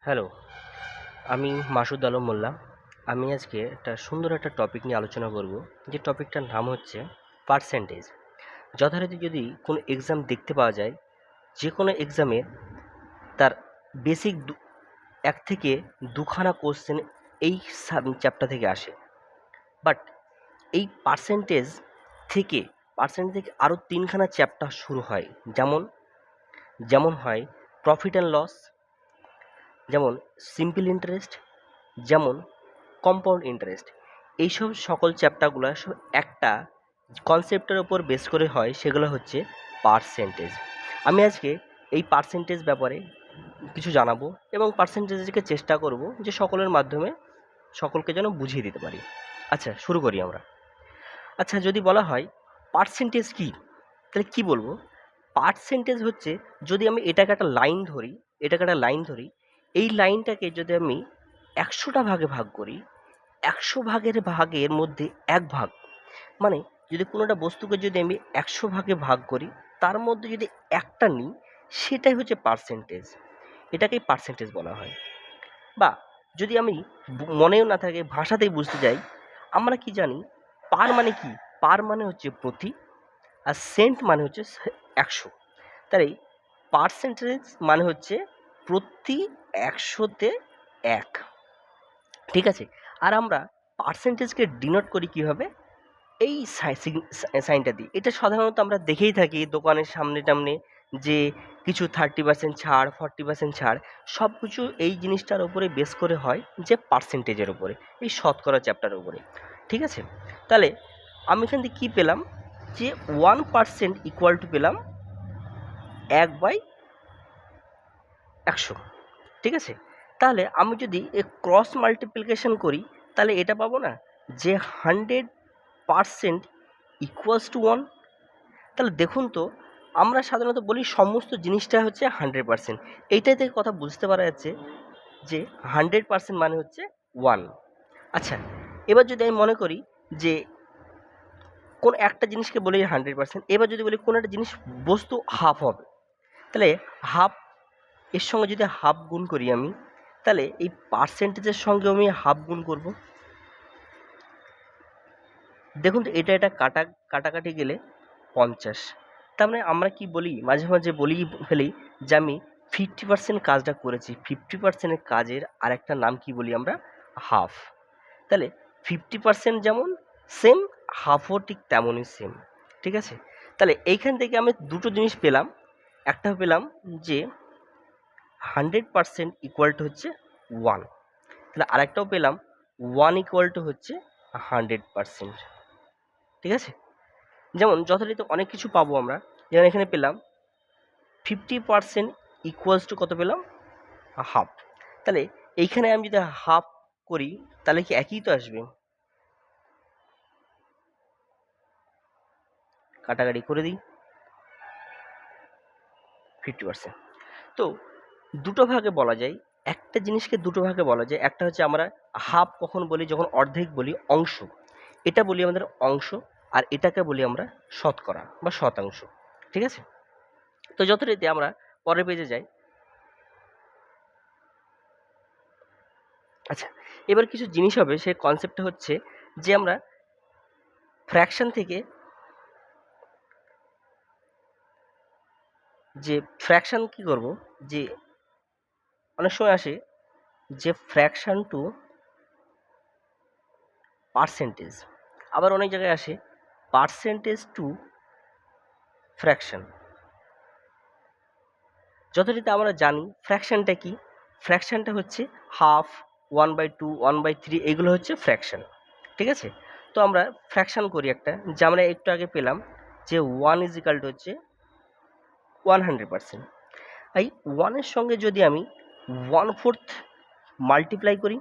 Hello, আমি মাসুদ আলম মোল্লা। আমি আজকে একটা সুন্দর একটা টপিক নিয়ে আলোচনা করব, যে টপিকটার নাম হচ্ছে পার্সেন্টেজ। যথারীতি যদি কোনো এক্সাম দেখতে পাওয়া যায়, যে কোনো এক্সামে তার বেসিক এক থেকে দুখানা কোশ্চেন এই চ্যাপ্টার থেকে আসে। বাট এই থেকে আরও তিনখানা চ্যাপ্টার শুরু হয়। যেমন যেমন হয় প্রফিট অ্যান্ড লস, যেমন সিম্পল ইন্টারেস্ট, যেমন কম্পাউন্ড ইন্টারেস্ট। এইসব সকল চ্যাপ্টারগুলো সব একটা কনসেপ্টের ওপর বেস করে হয়, সেগুলো হচ্ছে পার্সেন্টেজ। আমি আজকে এই পার্সেন্টেজ ব্যাপারে কিছু জানাবো এবং পার্সেন্টেজকে চেষ্টা করব যে সকলের মাধ্যমে সকলকে যেন বুঝিয়ে দিতে পারি। আচ্ছা, শুরু করি আমরা। আচ্ছা, যদি বলা হয় পার্সেন্টেজ কী, তাহলে কি বলবো? পার্সেন্টেজ হচ্ছে, যদি আমি এটাকে একটা লাইন ধরি, এই লাইনটাকে যদি আমি 100টা ভাগে ভাগ করি, 100 ভাগের মধ্যে 1 ভাগ, মানে যদি কোনো একটা বস্তুকে যদি আমি 100 ভাগে ভাগ করি, তার মধ্যে যদি একটা নিই, সেটাই হচ্ছে পার্সেন্টেজ। এটাকেই পার্সেন্টেজ বলা হয়। বা যদি আমি মনেও না থাকে, ভাষাতেই বুঝতে যাই, আমরা কি জানি পার মানে কি? পার মানে হচ্ছে প্রতি, আর সেন্ট মানে হচ্ছে 100। তাই পার্সেন্টেজ মানে হচ্ছে প্রতি 100-তে 1। ঠিক আছে? আর আমরা পার্সেন্টেজকে ডিনোট করি কীভাবে? এই সাইনটা দিই। এটা সাধারণত আমরা দেখেই থাকি দোকানের সামনে টামনে, যে কিছু 30% ছাড়, 40% ছাড়, সব কিছু এই জিনিসটার উপরে বেস করে হয়, যে পার্সেন্টেজের উপরে, এই শতকরা চ্যাপ্টারের উপরে। ঠিক আছে? তাহলে আমি এখান থেকে কী পেলাম? যে 1% ইকুয়াল টু পেলাম 1/100। ঠিক আছে? তাহলে আমি যদি ক্রস মাল্টিপ্লিকেশন করি, তাহলে এটা পাবো না, যে 100% ইকুয়ালস টু 1। তাহলে দেখুন তো, আমরা সাধারণত বলি সমস্ত জিনিসটা হচ্ছে 100%। এইটাই থেকে কথা বুঝতে পারা যাচ্ছে যে 100% মানে হচ্ছে 1। আচ্ছা, এবার যদি আমি মনে করি যে কোন একটা জিনিসকে বলি 100%, এবার যদি বলি কোনো একটা জিনিস বস্তু হাফ হবে, তাহলে হাফ এর সঙ্গে যদি হাফ গুণ করি আমি, তাহলে এই পার্সেন্টেজের সঙ্গে আমি হাফ গুণ করব। দেখুন তো, এটা কাটাকাটি গেলে 50। তার মানে আমরা কি বলি, মাঝে মাঝে বলি ফেলি, যে আমি 50% কাজটা করেছি। 50%-এর কাজের আরেকটা নাম কি বলি আমরা? হাফ। তাহলে 50% যেমন সেম, হাফও ঠিক তেমনই সেম। ঠিক আছে? তাহলে এইখান থেকে আমি দুটো জিনিস পেলাম। একটা পেলাম যে 100% ইকুয়াল টু হচ্ছে 1। তাহলে আরেকটাও পেলাম 1 ইকুয়াল টু হচ্ছে 100%। ঠিক আছে? যেমন যথারীতি অনেক কিছু পাবো আমরা। যেমন এখানে পেলাম 50% ইকুয়ালস টু কত পেলাম? হাফ। তাহলে এইখানে আমি যদি হাফ করি, তাহলে কি একই তো আসবে? কাটাকাটি করে দিই, 50%। তো দুটো ভাগে বলা যায়, একটা জিনিসকে দুটো ভাগে বলা যায়। একটা হচ্ছে আমরা হাফ কখন বলি? যখন অর্ধেক বলি, অংশ। এটা বলি আমাদের অংশ, আর এটাকে বলি আমরা শতকরা বা শতাংশ। ঠিক আছে? তো যথারীতি আমরা পরের পেজে যাই। আচ্ছা, এবার কিছু জিনিস হবে, সেই কনসেপ্টটা হচ্ছে যে আমরা ফ্র্যাকশন থেকে, যে ফ্র্যাকশন কি করব, যে অনেক সময় আসে যে ফ্র্যাকশন টু পার্সেন্টেজ, আবার অনেক জায়গায় আসে পার্সেন্টেজ টু ফ্র্যাকশন। যথারীতি আমরা জানি ফ্র্যাকশনটা কি? ফ্র্যাকশনটা হচ্ছে হাফ, 1/2, 1/3, এগুলো হচ্ছে ফ্র্যাকশন। ঠিক আছে? তো আমরা ফ্র্যাকশন করি একটা, যে আমরা একটু আগে পেলাম যে 1 ইজ ইকাল টু হচ্ছে 100%। এই 1-এর সঙ্গে যদি আমি 1/4 মাল্টিপ্লাই করি,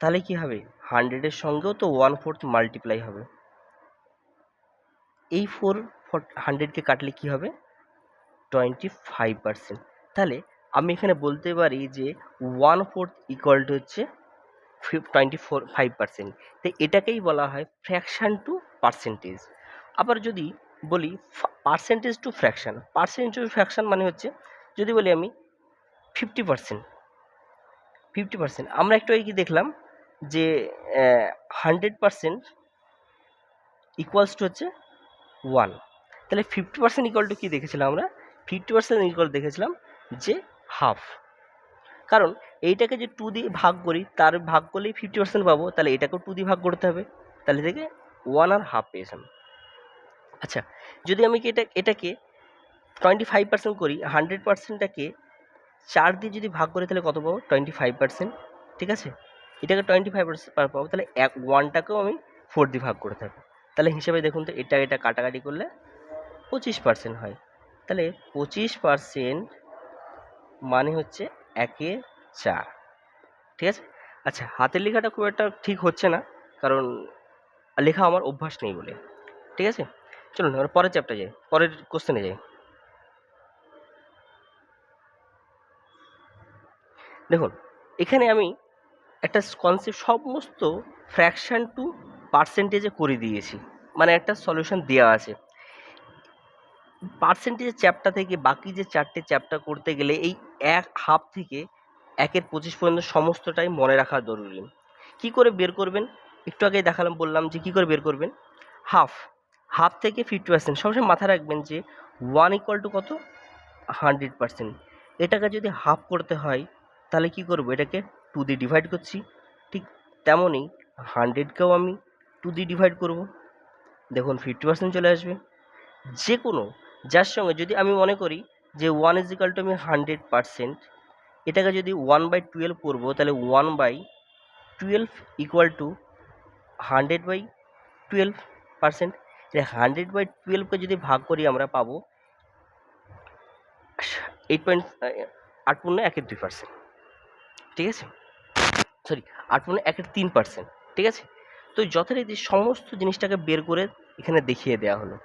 তাহলে কি হবে? 100-এর সঙ্গেও তো 1/4 মাল্টিপ্লাই হবে। এই 100-কে কাটলে কি হবে? 25%। তাহলে আমি এখানে বলতে পারি যে 1/4 ইকুয়াল টু হচ্ছে 25%। তো এটাকেই বলা হয় ফ্র্যাকশন টু পার্সেন্টেজ। আবার যদি বলি percentage to fraction, percentage to fraction মানে হচ্ছে, যদি বলি আমি 50%, 50%। আমরা একটু আগে কি দেখলাম যে 100% ইকুয়ালস টু হচ্ছে 1। তাহলে 50% ইকুয়াল টু কী দেখেছিলাম আমরা? 50% ইকুয়াল দেখেছিলাম যে হাফ। কারণ এইটাকে যে 2 দিয়ে ভাগ করি, তার ভাগ করলেই 50% পাবো, তাহলে এটাকেও 2 দিয়ে ভাগ করতে হবে, তাহলে থেকে 1 আর হাফ পেয়েছিলাম। আচ্ছা, যদি আমি কি এটাকে 25% করি, 100%টাকে 4 দিয়ে যদি ভাগ করি তাহলে কত পাবো? 25%। ঠিক আছে, এটাকে 25% পাবো, তাহলে 1টাকেও আমি 4 দিয়ে ভাগ করতে হবে। তাহলে হিসাবে দেখুন তো, এটা কাটাকাটি করলে 25% হয়। তাহলে 25% মানে হচ্ছে 1/4। ঠিক আছে। আচ্ছা, হাতের লেখাটা খুব একটা ঠিক হচ্ছে না, কারণ লেখা আমার অভ্যাস নেই বলে। ঠিক আছে, চলুন আমরা পরের চ্যাপ্টারে যাই, পরের কোশ্চেনে যাই। দেখুন, এখানে আমি একটা কনসেপ্ট সমস্ত ফ্র্যাকশন টু পার্সেন্টেজে করে দিয়েছি, মানে একটা সলিউশন দেওয়া আছে। পার্সেন্টেজের চ্যাপ্টার থেকে বাকি যে 4টে চ্যাপ্টার করতে গেলে এই হাফ থেকে 1/25 পর্যন্ত সমস্তটাই মনে রাখা জরুরি। কি করে বের করবেন? একটু আগে দেখালাম, বললাম যে কি করে বের করবেন। হাফ থেকে 50%, সবসময় মাথায় রাখবেন যে 1 ইকুয়াল টু কত? 100%। এটাকে যদি হাফ করতে হয় তাহলে কি করব? এটাকে 2 দিয়ে ডিভাইড করছি, ঠিক তেমনই 100কেও আমি 2 দিয়ে ডিভাইড করব, দেখুন 50% চলে আসবে। যে কোনো যার সঙ্গে যদি আমি মনে করি যে 1 ইজ ইকাল টু আমি 100%, এটাকে যদি 1/12 করবো, তাহলে 1/12 ইকুয়াল টু 100/12%। 100/12কে যদি ভাগ করি আমরা পাবো 8.8 ঠিক আছে, সরি 8.1 3%। ঠিক আছে, তো যথারীতি সমস্ত জিনিসটাকে বের করে এখানে দেখিয়ে দেওয়া হলো।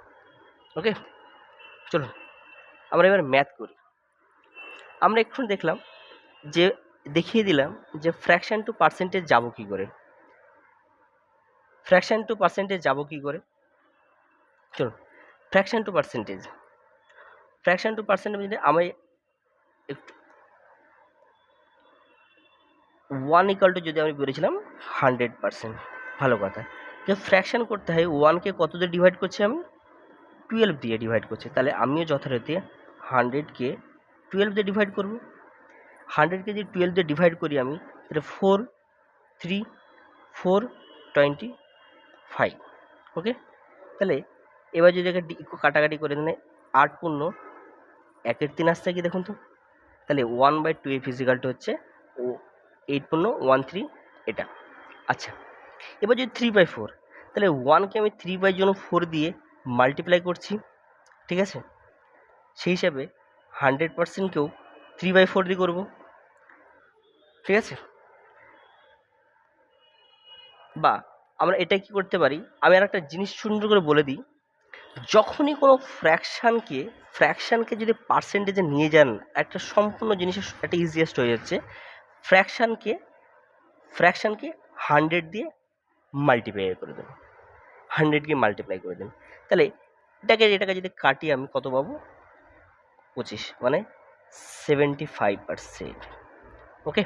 ওকে, চলুন আমরা এবার ম্যাথ করি। আমরা একটু দেখলাম যে দেখিয়ে দিলাম যে ফ্র্যাকশন টু পার্সেন্টেজ যাবো কী করে। চলুন, ফ্র্যাকশন টু পার্সেন্টেজ আমি একটু 1 ইকুয়াল টু যদি আমি বলেছিলাম 100%, ভালো কথা। যে ফ্র্যাকশন করতে হয় 1কে কত দিয়ে ডিভাইড করছি? আমি 12 দিয়ে ডিভাইড করছি, তাহলে আমিও যথারীতি 100কে 12 দিয়ে ডিভাইড করব। 100কে যদি 12 দিয়ে ডিভাইড করি আমি, তাহলে 4 3 4 25। ওকে, তাহলে এবার যদি একটু কাটাকাটি করে দেন, 8×1 আসছে কি দেখুন তো, তাহলে 1/2 ফিজিক্যাল টু হচ্ছে 8×13 এটা। আচ্ছা, এবার যদি 3/4, তাহলে 1কে আমি 3/4 দিয়ে মাল্টিপ্লাই করছি। ঠিক আছে, সেই হিসাবে 100%কেও 3/4 দিয়ে করবো। ঠিক আছে, বা আমরা এটা কি করতে পারি, আমি আর একটা জিনিস সুন্দর করে বলে দিই। যখনই কোনো ফ্র্যাকশানকে যদি পার্সেন্টেজে নিয়ে যান, একটা সম্পূর্ণ জিনিসের একটা ইজিয়েস্ট হয়ে যাচ্ছে। ফ্র্যাকশানকে 100 দিয়ে মাল্টিপ্লাই করে দেবো, 100কে মাল্টিপ্লাই করে দেন, তাহলে এটাকে যদি কাটি আমি কত পাবো? 25, মানে 75%। ওকে,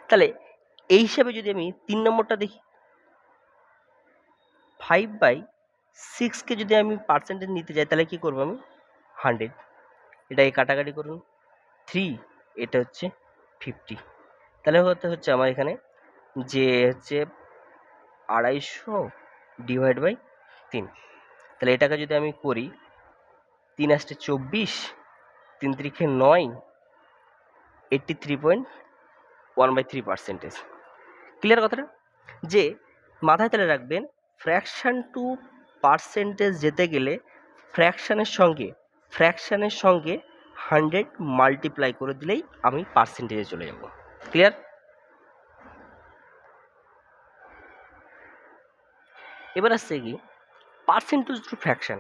তাহলে এই হিসাবে যদি আমি 3 নম্বরটা দেখি, 5/6কে যদি আমি পার্সেন্টেজ নিতে যাই তাহলে কি করবো? আমি 100, এটাকে কাটাকাটি করুন, 3 এটা হচ্ছে 50, তাহলে হচ্ছে আমার এখানে যে হচ্ছে 250 ডিভাইড বাই 3। তাহলে এটাকে যদি আমি করি, 3 আসছে 24, 3 3 9, 83.1/3%। ক্লিয়ার কথাটা? যে মাথায় তাহলে রাখবেন, ফ্র্যাকশন টু পার্সেন্টেজ যেতে গেলে ফ্র্যাকশানের সঙ্গে 100 মাল্টিপ্লাই করে দিলেই আমি পার্সেন্টেজে চলে যাব। ক্লিয়ার? এবার আসছে কি পার্সেন্টেজ টু ফ্র্যাকশন।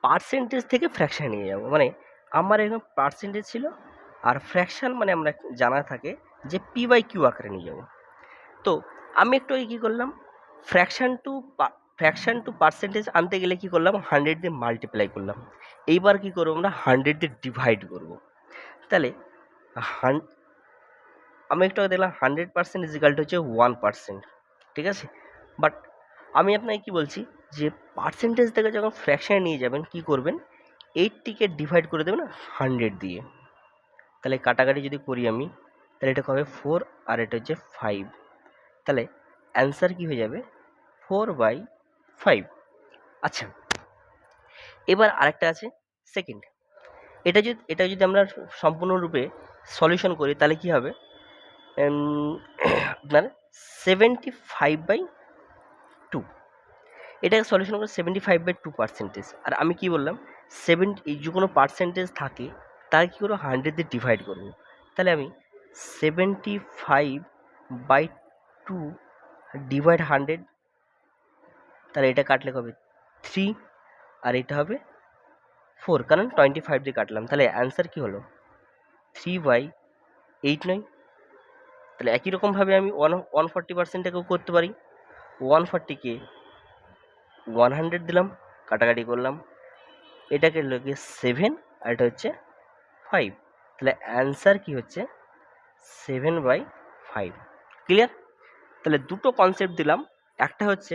পার্সেন্টেজ থেকে ফ্র্যাকশান নিয়ে যাব, মানে আমার এরকম পার্সেন্টেজ ছিল, আর ফ্র্যাকশান মানে আমরা জানা থাকে যে P/Q আকারে নিয়ে যাব। তো আমি একটু কী করলাম, ফ্র্যাকশন টু পার্সেন্টেজ আনতে গেলে কি করলাম, 100 দিয়ে মাল্টিপ্লাই করলাম। এইবার কি করবো আমরা, 100 দিয়ে ডিভাইড করব। তাহলে আমি একটু আগে দেখলাম 100% ইজিক্যাল টু হচ্ছে 1%, ঠিক আছে। বাট আমি আপনাকে কি বলছি যে পার্সেন্টেজ থেকে যখন ফ্র্যাকশানে নিয়ে যাবেন কি করবেন, 80কে ডিভাইড করে দেবেন 100 দিয়ে। তাহলে কাটাকাটি যদি করি আমি, তাহলে এটা হবে 4 আর এটা হচ্ছে 5, তাহলে অ্যান্সার কি হয়ে যাবে 4/5। আচ্ছা, এবার আরেকটা আছে সেকেন্ড। এটা যদি আমরা সম্পূর্ণরূপে সলিউশন করি তাহলে কি হবে, আপনার 75/2। এটাকে সলিউশন করে 75/2%। আর আমি কি বললাম, যে কোনো পার্সেন্টেজ থাকে তাকে কী করবো 100 দিয়ে ডিভাইড করবো। তাহলে আমি 75/2 ডিভাইড 100, তাহলে এটা কাটলে হবে 3 আর এটা হবে 4, কারণ 25 দিয়ে কাটলাম। তাহলে অ্যান্সার কি হলো 3/8 নয়। তাহলে একই রকমভাবে আমি 140%টাকেও করতে পারি। 140কে 100 দিলাম, কাটাকাটি করলাম, এটাকে লোকে 7 আর এটা হচ্ছে 5, তাহলে অ্যান্সার কি হচ্ছে 7/5। ক্লিয়ার? তাহলে দুটো কনসেপ্ট দিলাম, একটা হচ্ছে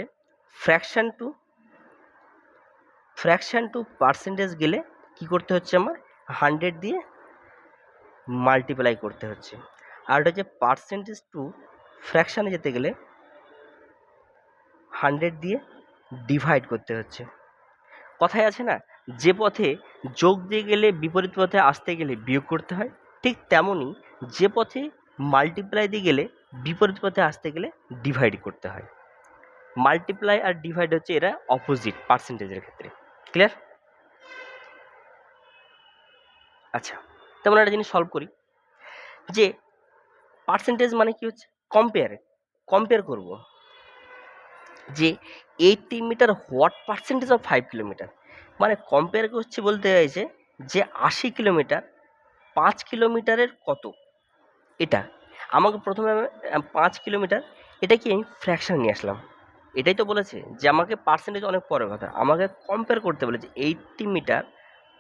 ফ্র্যাকশান টু পার্সেন্টেজ গেলে কি করতে হচ্ছে, আমার 100 দিয়ে মাল্টিপ্লাই করতে হচ্ছে। আর এটা হচ্ছে পার্সেন্টেজ টু ফ্র্যাকশানে যেতে গেলে 100 দিয়ে ডিভাইড করতে হচ্ছে। কথায় আছে না, যে পথে যোগ দিয়ে গেলে বিপরীত পথে আসতে গেলে বিয়োগ করতে হয়, ঠিক তেমনই যে পথে মাল্টিপ্লাই দিয়ে গেলে বিপরীত পথে আসতে গেলে ডিভাইড করতে হয়। মাল্টিপ্লাই আর ডিভাইড হচ্ছে এরা অপোজিট পার্সেন্টেজের ক্ষেত্রে। ক্লিয়ার? আচ্ছা, তেমন একটা জিনিস সলভ করি যে পার্সেন্টেজ মানে কি হচ্ছে, কম্পেয়ার করব যে 80 metre what percentage of 5 kilometre, মানে কম্পেয়ার করছে বলতে চাইছে যে 80 কিলোমিটার 5 কিলোমিটারের কত। এটা আমাকে প্রথমে 5 কিলোমিটার, এটা কি আমি ফ্র্যাকশন নিয়ে আসলাম। এটাই তো বলেছে যে আমাকে পার্সেন্টেজ অনেক পরের কথা, আমাকে কম্পেয়ার করতে বলেছে 80 মিটার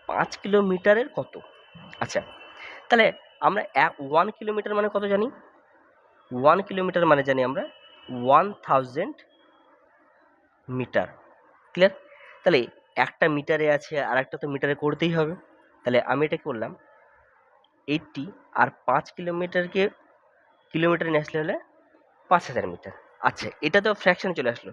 5 কিলোমিটারের কত। আচ্ছা, তাহলে আমরা 1 কিলোমিটার মানে কত জানি, 1 কিলোমিটার মানে জানি আমরা 1000 মিটার। ক্লিয়ার? তাহলে একটা মিটারে আছে আর একটা তো মিটারে করতেই হবে। তাহলে আমি এটা করলাম 80 আর 5 কিলোমিটার নিয়ে আসলে হলে 5000 মিটার। আচ্ছা, এটা তো ফ্র্যাকশনে চলে আসলো।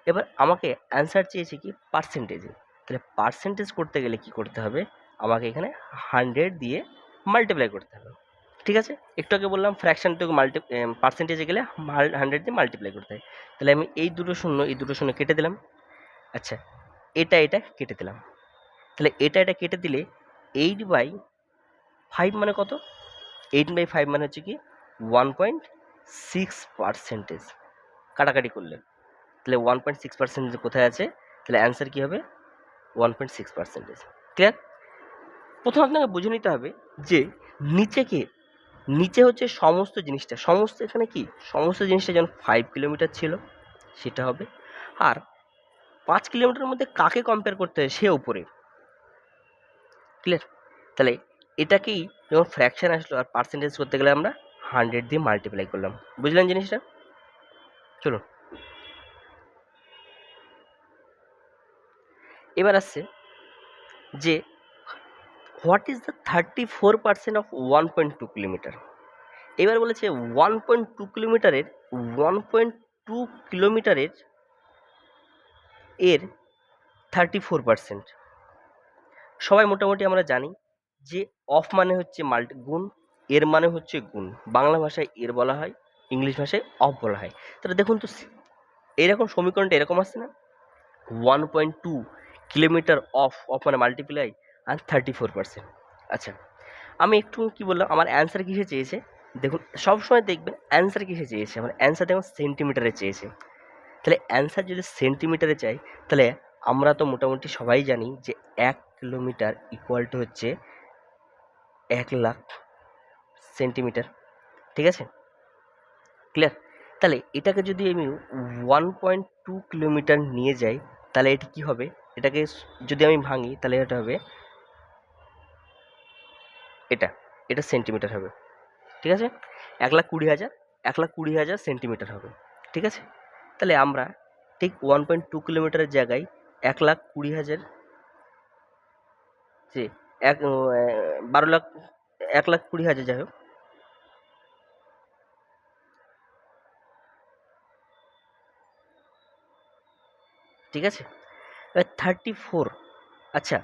এবার আমাকে অ্যান্সার চেয়েছে কি পার্সেন্টেজে। তাহলে পার্সেন্টেজ করতে গেলে কি করতে হবে, আমাকে এখানে 100 দিয়ে মাল্টিপ্লাই করতে হবে। ঠিক আছে, একটু আগে বললাম ফ্র্যাকশন টু পার্সেন্টেজে গেলে 100 দিয়ে মাল্টিপ্লাই করতে হয়। তাহলে আমি এই দুটো শূন্য কেটে দিলাম। আচ্ছা, এটা কেটে দিলাম। তাহলে এটা কেটে দিলে 8/5 মানে কত, 8/5 মানে হচ্ছে কি 1.6%। কাটাকাটি করলে তাহলে 1.6% কোথায় আছে, তাহলে অ্যান্সার কী হবে 1.6%। ক্লিয়ার? প্রথম আপনাকে বুঝে নিতে হবে যে নিচে হচ্ছে সমস্ত জিনিসটা, এখানে কি সমস্ত জিনিসটা যেমন 5 কিলোমিটার ছিল সেটা হবে, আর 5 কিলোমিটারের মধ্যে কাকে কম্পেয়ার করতে হয় সে উপরে। ক্লিয়ার? তাহলে এটাকেই যখন ফ্র্যাকশন আসলো আর পার্সেন্টেজ করতে গেলে আমরা 100 দিয়ে মাল্টিপ্লাই করলাম। বুঝলেন জিনিসটা? চলুন এবার আসছে যে what is the 34% of 1.2 kilometre. এবার বলেছে 1.2 কিলোমিটারের এর 34%। সবাই মোটামুটি আমরা জানি যে অফ মানে হচ্ছে গুণ, এর মানে হচ্ছে গুণ। বাংলা ভাষায় এর বলা হয়, ইংলিশ ভাষায় অফ বলা হয়। তাহলে দেখুন তো এইরকম সমীকরণটা এরকম আসছে না, 1.2 কিলোমিটার অফ মানে মাল্টিপ্লাই আর 34%। আচ্ছা, আমি একটু কি বললাম, আমার অ্যান্সার কিসে চেয়েছে, দেখুন সবসময় দেখবেন অ্যান্সার কিসে চেয়েছে, আমার অ্যান্সার দেখুন সেন্টিমিটারে চেয়েছে। তাহলে অ্যান্সার যদি সেন্টিমিটারে চাই, তাহলে আমরা তো মোটামুটি সবাই জানি যে 1 কিলোমিটার ইকুয়াল টু হচ্ছে 1,00,000 সেন্টিমিটার। ঠিক আছে? ক্লিয়ার? তাহলে এটাকে যদি আমি 1.2 কিলোমিটার নিয়ে যাই, তাহলে এটি কি হবে, এটাকে যদি আমি ভাঙি তাহলে এটা হবে এটা সেন্টিমিটার হবে। ঠিক আছে, 1,20,000 1,20,000 সেন্টিমিটার হবে। ঠিক আছে, তাহলে আমরা ঠিক 1.2 কিলোমিটারের জায়গায় 1,20,000 যে 12 লাখ 1,20,000 যাই হোক, ঠিক আছে, 34। আচ্ছা,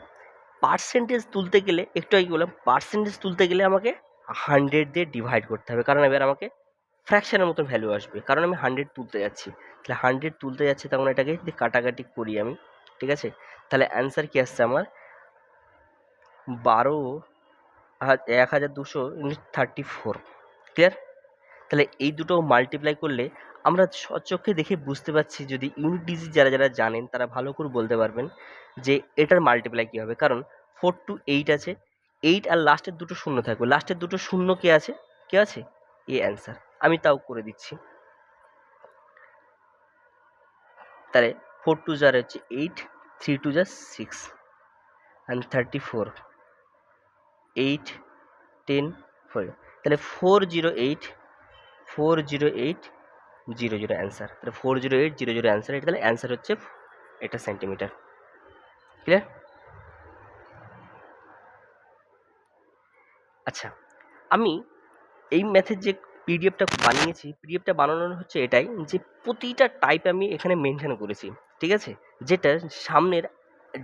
পার্সেন্টেজ তুলতে গেলে একটু আগে বললাম পার্সেন্টেজ তুলতে গেলে আমাকে 100 দিয়ে ডিভাইড করতে হবে, কারণ এবার আমাকে ফ্র্যাকশনের মতো ভ্যালু আসবে, কারণ আমি 100 তুলতে যাচ্ছি। তাহলে 100 তুলতে যাচ্ছি, তখন এটাকে যদি কাটাকাটি করি আমি, ঠিক আছে, তাহলে অ্যান্সার কি আসছে আমার 1,234। ক্লিয়ার? তাহলে এই দুটো মাল্টিপ্লাই করলে আমরা স্বচক্ষে দেখে বুঝতে পারছি, যদি ইউনিট ডিজিট যারা যারা জানেন তারা ভালো করে বলতে পারবেন যে এটার মাল্টিপ্লাই কী হবে। কারণ 4 to 8 আছে, 8 আর লাস্টের দুটো শূন্য থাকবে, লাস্টের দুটো শূন্য কে আছে, কে আছে, এ অ্যান্সার। আমি তাও করে দিচ্ছি। তাহলে 4 2 যার হচ্ছে 8, 3 2 যা 6 অ্যান্ড 34, 8 10 4। তাহলে 408 অ্যান্সার। তাহলে 408 অ্যান্সার, এটা তাহলে অ্যান্সার হচ্ছে এটা সেন্টিমিটার। ক্লিয়ার? আচ্ছা, আমি এই ম্যাথের যে পিডিএফটা বানিয়েছি, পিডিএফটা বানানোর হচ্ছে এটাই যে প্রতিটা টাইপ আমি এখানে মেনশন করেছি, ঠিক আছে, যেটা সামনের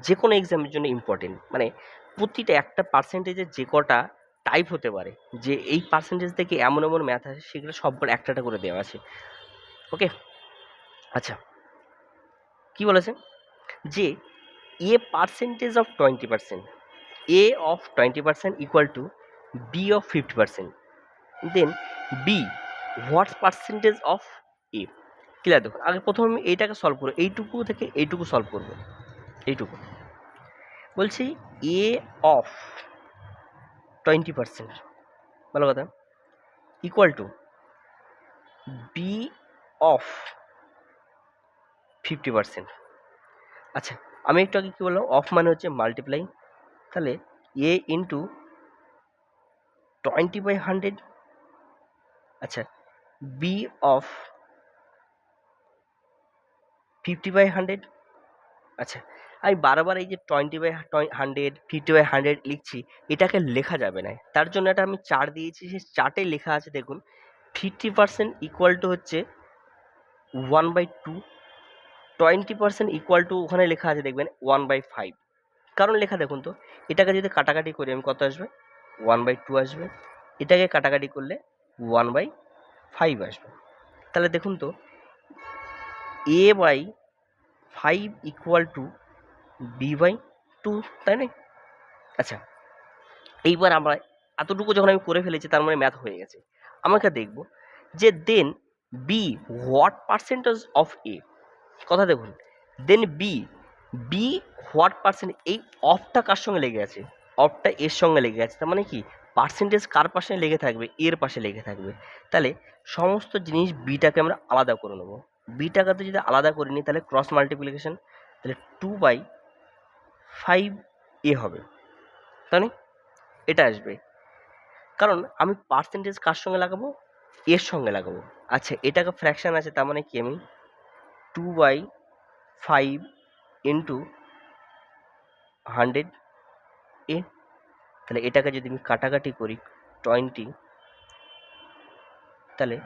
যে কোনো এক্সামের জন্য ইম্পর্টেন্ট। মানে প্রতিটা একটা পার্সেন্টেজের যে কটা টাইপ হতে পারে, যে এই পার্সেন্টেজ থেকে এমন এমন ম্যাথ আছে, সেগুলো সববার একটা করে দেওয়া আছে। ওকে, আচ্ছা, কি বলেছে যে A percentage of 20%, A of 20% equal to B of 50%, then B what percentage of A. Clear? দেখুন, আগে প্রথমে আমি এইটাকে সলভ করবো, এইটুকু থেকে এইটুকু সলভ করবো। এইটুকু বলছি এ অফ 20%, ভালো কথা, ইকুয়াল টু বি অফ 50%। আচ্ছা, আমি একটু আগে কী বললাম, অফ মানে হচ্ছে মাল্টিপ্লাই, তাহলে এ ইন্টু 20/100, আচ্ছা, বি অফ 50/100। আচ্ছা, আমি বারবার এই যে 20/100, 50/100 লিখছি, এটাকে লেখা যাবে না, তার জন্য একটা আমি চার্ট দিয়েছি, সেই চার্টে লেখা আছে দেখুন 50% ইকুয়াল টু হচ্ছে 1/2, 20% ইকুয়াল টু ওখানে লেখা আছে দেখবেন 1/5। কারণ লেখা দেখুন তো, এটাকে যদি কাটাকাটি করি আমি কত আসবে, 1/2 আসবে, এটাকে কাটাকাটি করলে 1/5 আসবে। তাহলে দেখুন তো a/5 ইকুয়াল টু b/2, তাই না? আচ্ছা, এইবার আমরা এতটুকু যখন আমি করে ফেলেছি, তার মানে ম্যাথ হয়ে গেছে। আমাকে দেখব যে দেন বি হোয়াট পার্সেন্টেজ অফ এ। কথা দেখুন, দেন বি হোয়াট পার্সেন্ট, এই অফটা কার সঙ্গে লেগে আছে, অফটা এর সঙ্গে লেগে আছে, তার মানে কি পার্সেন্টেজ কার পাশে লেগে থাকবে, এর পাশে লেগে থাকবে। তাহলে সমস্ত জিনিস বিটাকে আমরা আলাদা করে নেবো। বিটাকে যদি আলাদা করে নিই, তাহলে ক্রস মাল্টিপ্লিকেশন, তাহলে 2/5 এ হবে, তাই না? এটা আসবে, কারণ আমি পার্সেন্টেজ কার সঙ্গে লাগাবো, এর সঙ্গে লাগাবো। আচ্ছা, এটাকে ফ্র্যাকশন আছে, তার মানে কি আমি 2/5 ইন্টু 100 এ, তাহলে এটাকে যদি আমি কাটাকাটি করি 20, তাহলে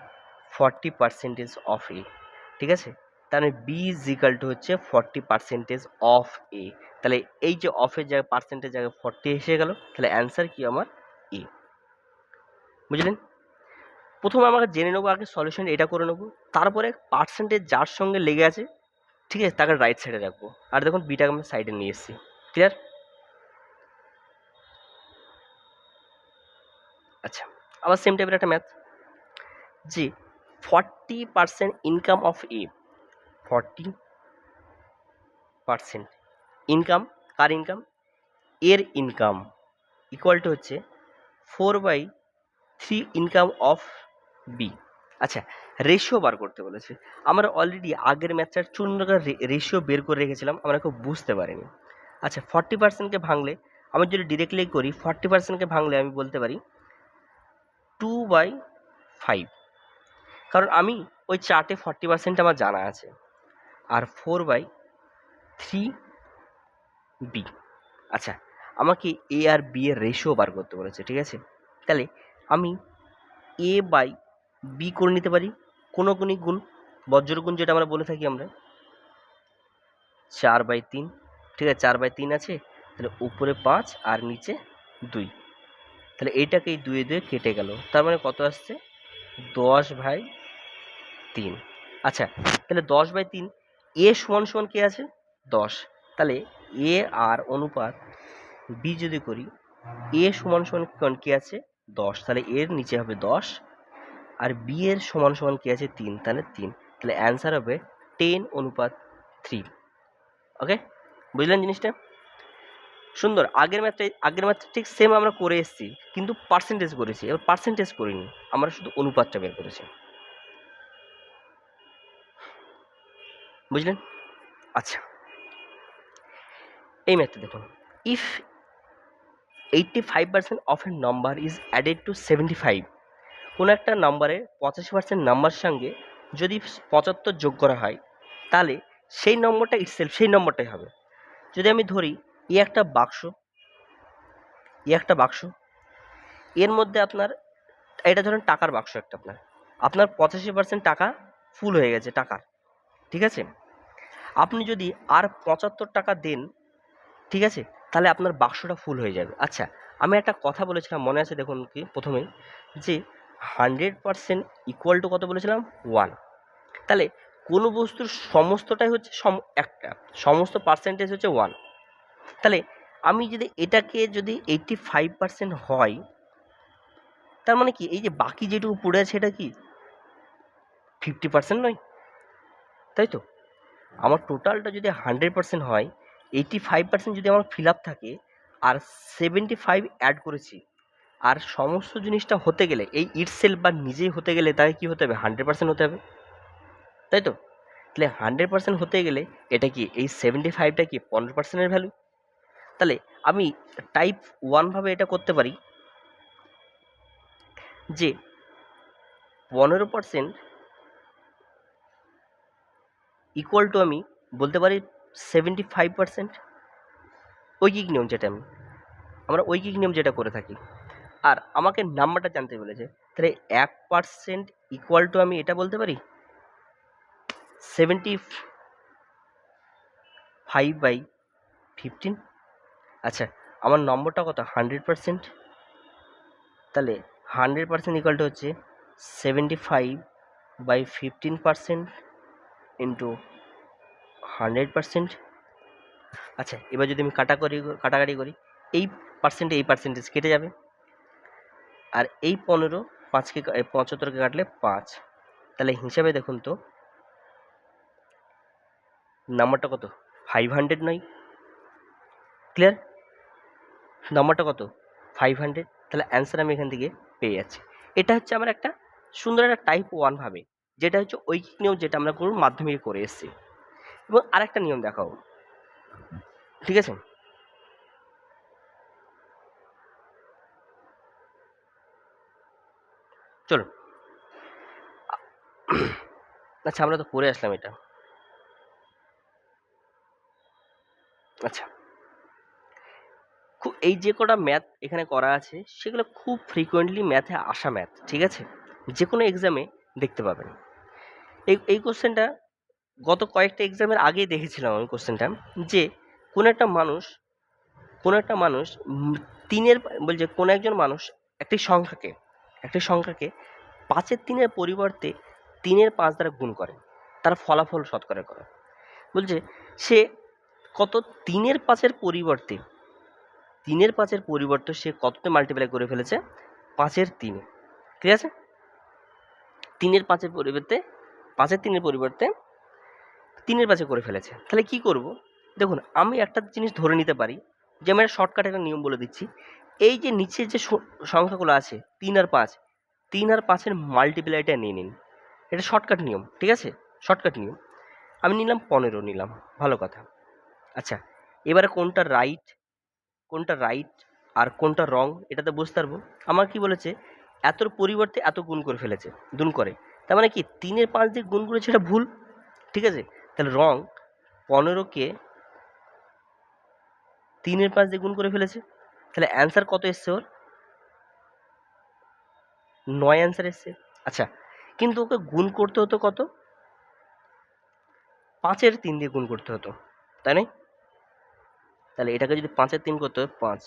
40% অফ এ, ঠিক আছে, তাহলে বি ইজ ইকাল টু হচ্ছে 40% অফ এ। তাহলে এই যে অফের জায়গায় পার্সেন্টেজ জায়গায় 40 এসে গেল, তাহলে অ্যান্সার কি আমার এ। বুঝলেন? প্রথমে আমাকে জেনে নেবো, আগে সলিউশন এটা করে নেবো, তারপরে পার্সেন্টেজ যার সঙ্গে লেগে আছে, ঠিক আছে, তাকে রাইট সাইডে রাখবো। আর দেখুন বিটাকে আমি সাইডে নিয়ে এসেছি। ক্লিয়ার? আচ্ছা, আবার সেম টাইপের একটা ম্যাথ, যে 40% income of A, 40% income, car income, এর ইনকাম, ইকুয়াল টু হচ্ছে 4/3 ইনকাম অফ বি। আচ্ছা, রেশিও বার করতে বলেছে। আমরা অলরেডি আগের ম্যাথটার চূর্ণ রেশিও বের করে রেখেছিলাম, আমরা খুব বুঝতে পারিনি। আচ্ছা, 40%কে ভাঙলে, আমি যদি ডিরেক্টলি করি 40%কে ভাঙলে আমি বলতে পারি 2/3 5, কারণ আমি ওই চার্টে 40% আমার জানা আছে, আর 4/3 বি। আচ্ছা, আমাকে এ আর বি এর রেশিও বার করতে বলেছে, ঠিক আছে। তাহলে আমি এ বাই বি করে নিতে পারি কোনগুণিক গুণ, বজ্রগুণ যেটা আমরা বলে থাকি আমরা, 4/3, ঠিক আছে। 4/3 আছে, তাহলে উপরে 5 আর নিচে 2, তাহলে এইটাকে এই 2 দিয়ে কেটে গেল, তার মানে কত আসছে 10/3। আচ্ছা, তাহলে 10/3 এ সমান সমান কি আছে 10, তাহলে এ আর অনুপাত বি যদি করি, এ সমান সমান কি আছে 10, তাহলে এর নিচে হবে 10, আর বি এর সমান সমান কি আছে 3, তাহলে 3, তাহলে অ্যান্সার হবে 10:3। ওকে, বুঝলেন জিনিসটা? সুন্দর। আগের ম্যাথটা ঠিক সেম আমরা করে এসেছি, কিন্তু পার্সেন্টেজ করেছি, এবার পার্সেন্টেজ করিনি, আমরা শুধু অনুপাতটা বের করেছি, বুঝলেন? আচ্ছা, এই ম্যাথটা দেখুন, if 85% of A number is added to 75, কোনো একটা নাম্বারে 85% নাম্বার সঙ্গে যদি 75 যোগ করা হয়, তাহলে সেই নম্বরটা ইটসেলফ সেই নম্বরটাই হবে। যদি আমি ধরি একটা বাক্স, একটা বাক্স, এর মধ্যে আপনার, এটা ধরেন টাকার বাক্স একটা, আপনার 85% টাকা ফুল হয়ে গেছে টাকার, ঠিক আছে। আপনি যদি আর 75 টাকা দেন, ঠিক আছে, তাহলে আপনার বাক্সটা ফুল হয়ে যাবে। আচ্ছা, আমি একটা কথা বলেছিলাম মনে আছে, দেখুন কি প্রথমেই, যে 100% ইকুয়াল টু কত বলেছিলাম 1, তাহলে কোনো বস্তুর সমস্তটাই হচ্ছে একটা, সমস্ত পার্সেন্টেজ হচ্ছে 1, তাহলে আমি যদি এটাকে যদি 85% হয়, তার মানে কি এই যে বাকি যেটুকু পড়ে আছে এটা কি 50% নয়, তাই তো? আমার টোটালটা যদি 100% হয়, 85% যদি আমার ফিল আপ থাকে, আর 75 অ্যাড করেছি, আর সমস্ত জিনিসটা হতে গেলে এই ইটসেলফ বা নিজেই হতে গেলে তাই কি হতে হবে 100% হতে হবে, তাই তো? তাহলে 100% হতে গেলে এটা কি এই 75টা কি 15%-এর ভ্যালু, তাহলে আমি টাইপ 1 ভাবে এটা করতে পারি যে 15% ইকুয়াল টু আমি বলতে পারি 75%, ঐকিক নিয়ম যেটা আমরা ঐকিক নিয়ম যেটা করে থাকি। আর আমাকে নাম্বারটা জানতে বলেছে, তাহলে 1% ইকুয়াল টু আমি এটা বলতে পারি 75/15। আচ্ছা, আমার নম্বরটা কত 100%, তাহলে 100% ইকুয়াল টু হচ্ছে 75/15% ইন্টু 100%। আচ্ছা, এবার যদি আমি কাটাকাটি করি, এই পার্সেন্টেজ কেটে যাবে, আর এই 15 5কে 75কে কাটলে 5, তাহলে হিসাবে দেখুন তো নাম্বারটা কত 500 নয়, ক্লিয়ার? নাম্বারটা কত 500, তাহলে অ্যান্সার আমি এখান থেকে পেয়ে যাচ্ছি। এটা হচ্ছে আমার একটা সুন্দর একটা টাইপ 1 ভাবে, যেটা হচ্ছে ঐকিক নিয়ম, যেটা আমরা কোনো মাধ্যমিকে করে এসেছি। এবং আরেকটা নিয়ম দেখাবো, ঠিক আছে? চলো, আচ্ছা আমরা তো করে আসলাম এটা। আচ্ছা, খুব এই যে কটা ম্যাথ এখানে করা আছে সেগুলো খুব ফ্রিকোয়েন্টলি ম্যাথে আসা ম্যাথ, ঠিক আছে, যে কোনো এক্সামে দেখতে পাবেন। এই কোশ্চেনটা গত কয়েকটা এক্সামের আগেই দেখেছিলাম আমি কোশ্চেনটা, যে কোনো একটা মানুষ কোনো একটা মানুষ তিনের বলছে কোনো একজন মানুষ একটি সংখ্যাকে 5/3 পরিবর্তে 3/5 দ্বারা গুণ করে, তার ফলাফল শতকরা করে। বলছে সে কত 3/5 সে কততে মাল্টিপ্লাই করে ফেলেছে 5/3, ঠিক আছে। 3/5 পরিবর্তে 5/3 3/5 করে ফেলেছে, তাহলে কি করব? দেখুন, আমি একটা জিনিস ধরে নিতে পারি, যে আমি একটা শর্টকাট একটা নিয়ম বলে দিচ্ছি। এই যে নিচে যে সংখ্যাগুলো আছে 3 আর 5, 3 আর 5-এর মাল্টিপ্লাইটা নিয়ে নিন, এটা শর্টকাট নিয়ম, ঠিক আছে, শর্টকাট নিয়ম। আমি নিলাম 15 নিলাম, ভালো কথা। আচ্ছা, এবারে কোনটা রাইট আর কোনটা রং এটা তো বুঝতে পারবো। আমার কি বলেছে, এতর পরিবর্তে এত গুণ করে ফেলেছে, গুণ করে, তার মানে কি 3-এর 5 দিয়ে গুণ করেছে, এটা ভুল। ঠিক আছে, তাহলে রং 15কে 3-এর 5 দিয়ে গুণ করে ফেলেছে, তাহলে অ্যান্সার কত এসছে ওর? 9 অ্যান্সার এসছে। আচ্ছা, কিন্তু ওকে গুণ করতে হতো কত? 5-এর 3 দিয়ে গুণ করতে হতো, তাই না? তাহলে এটাকে যদি 5-এর 3 করতে হয়, 5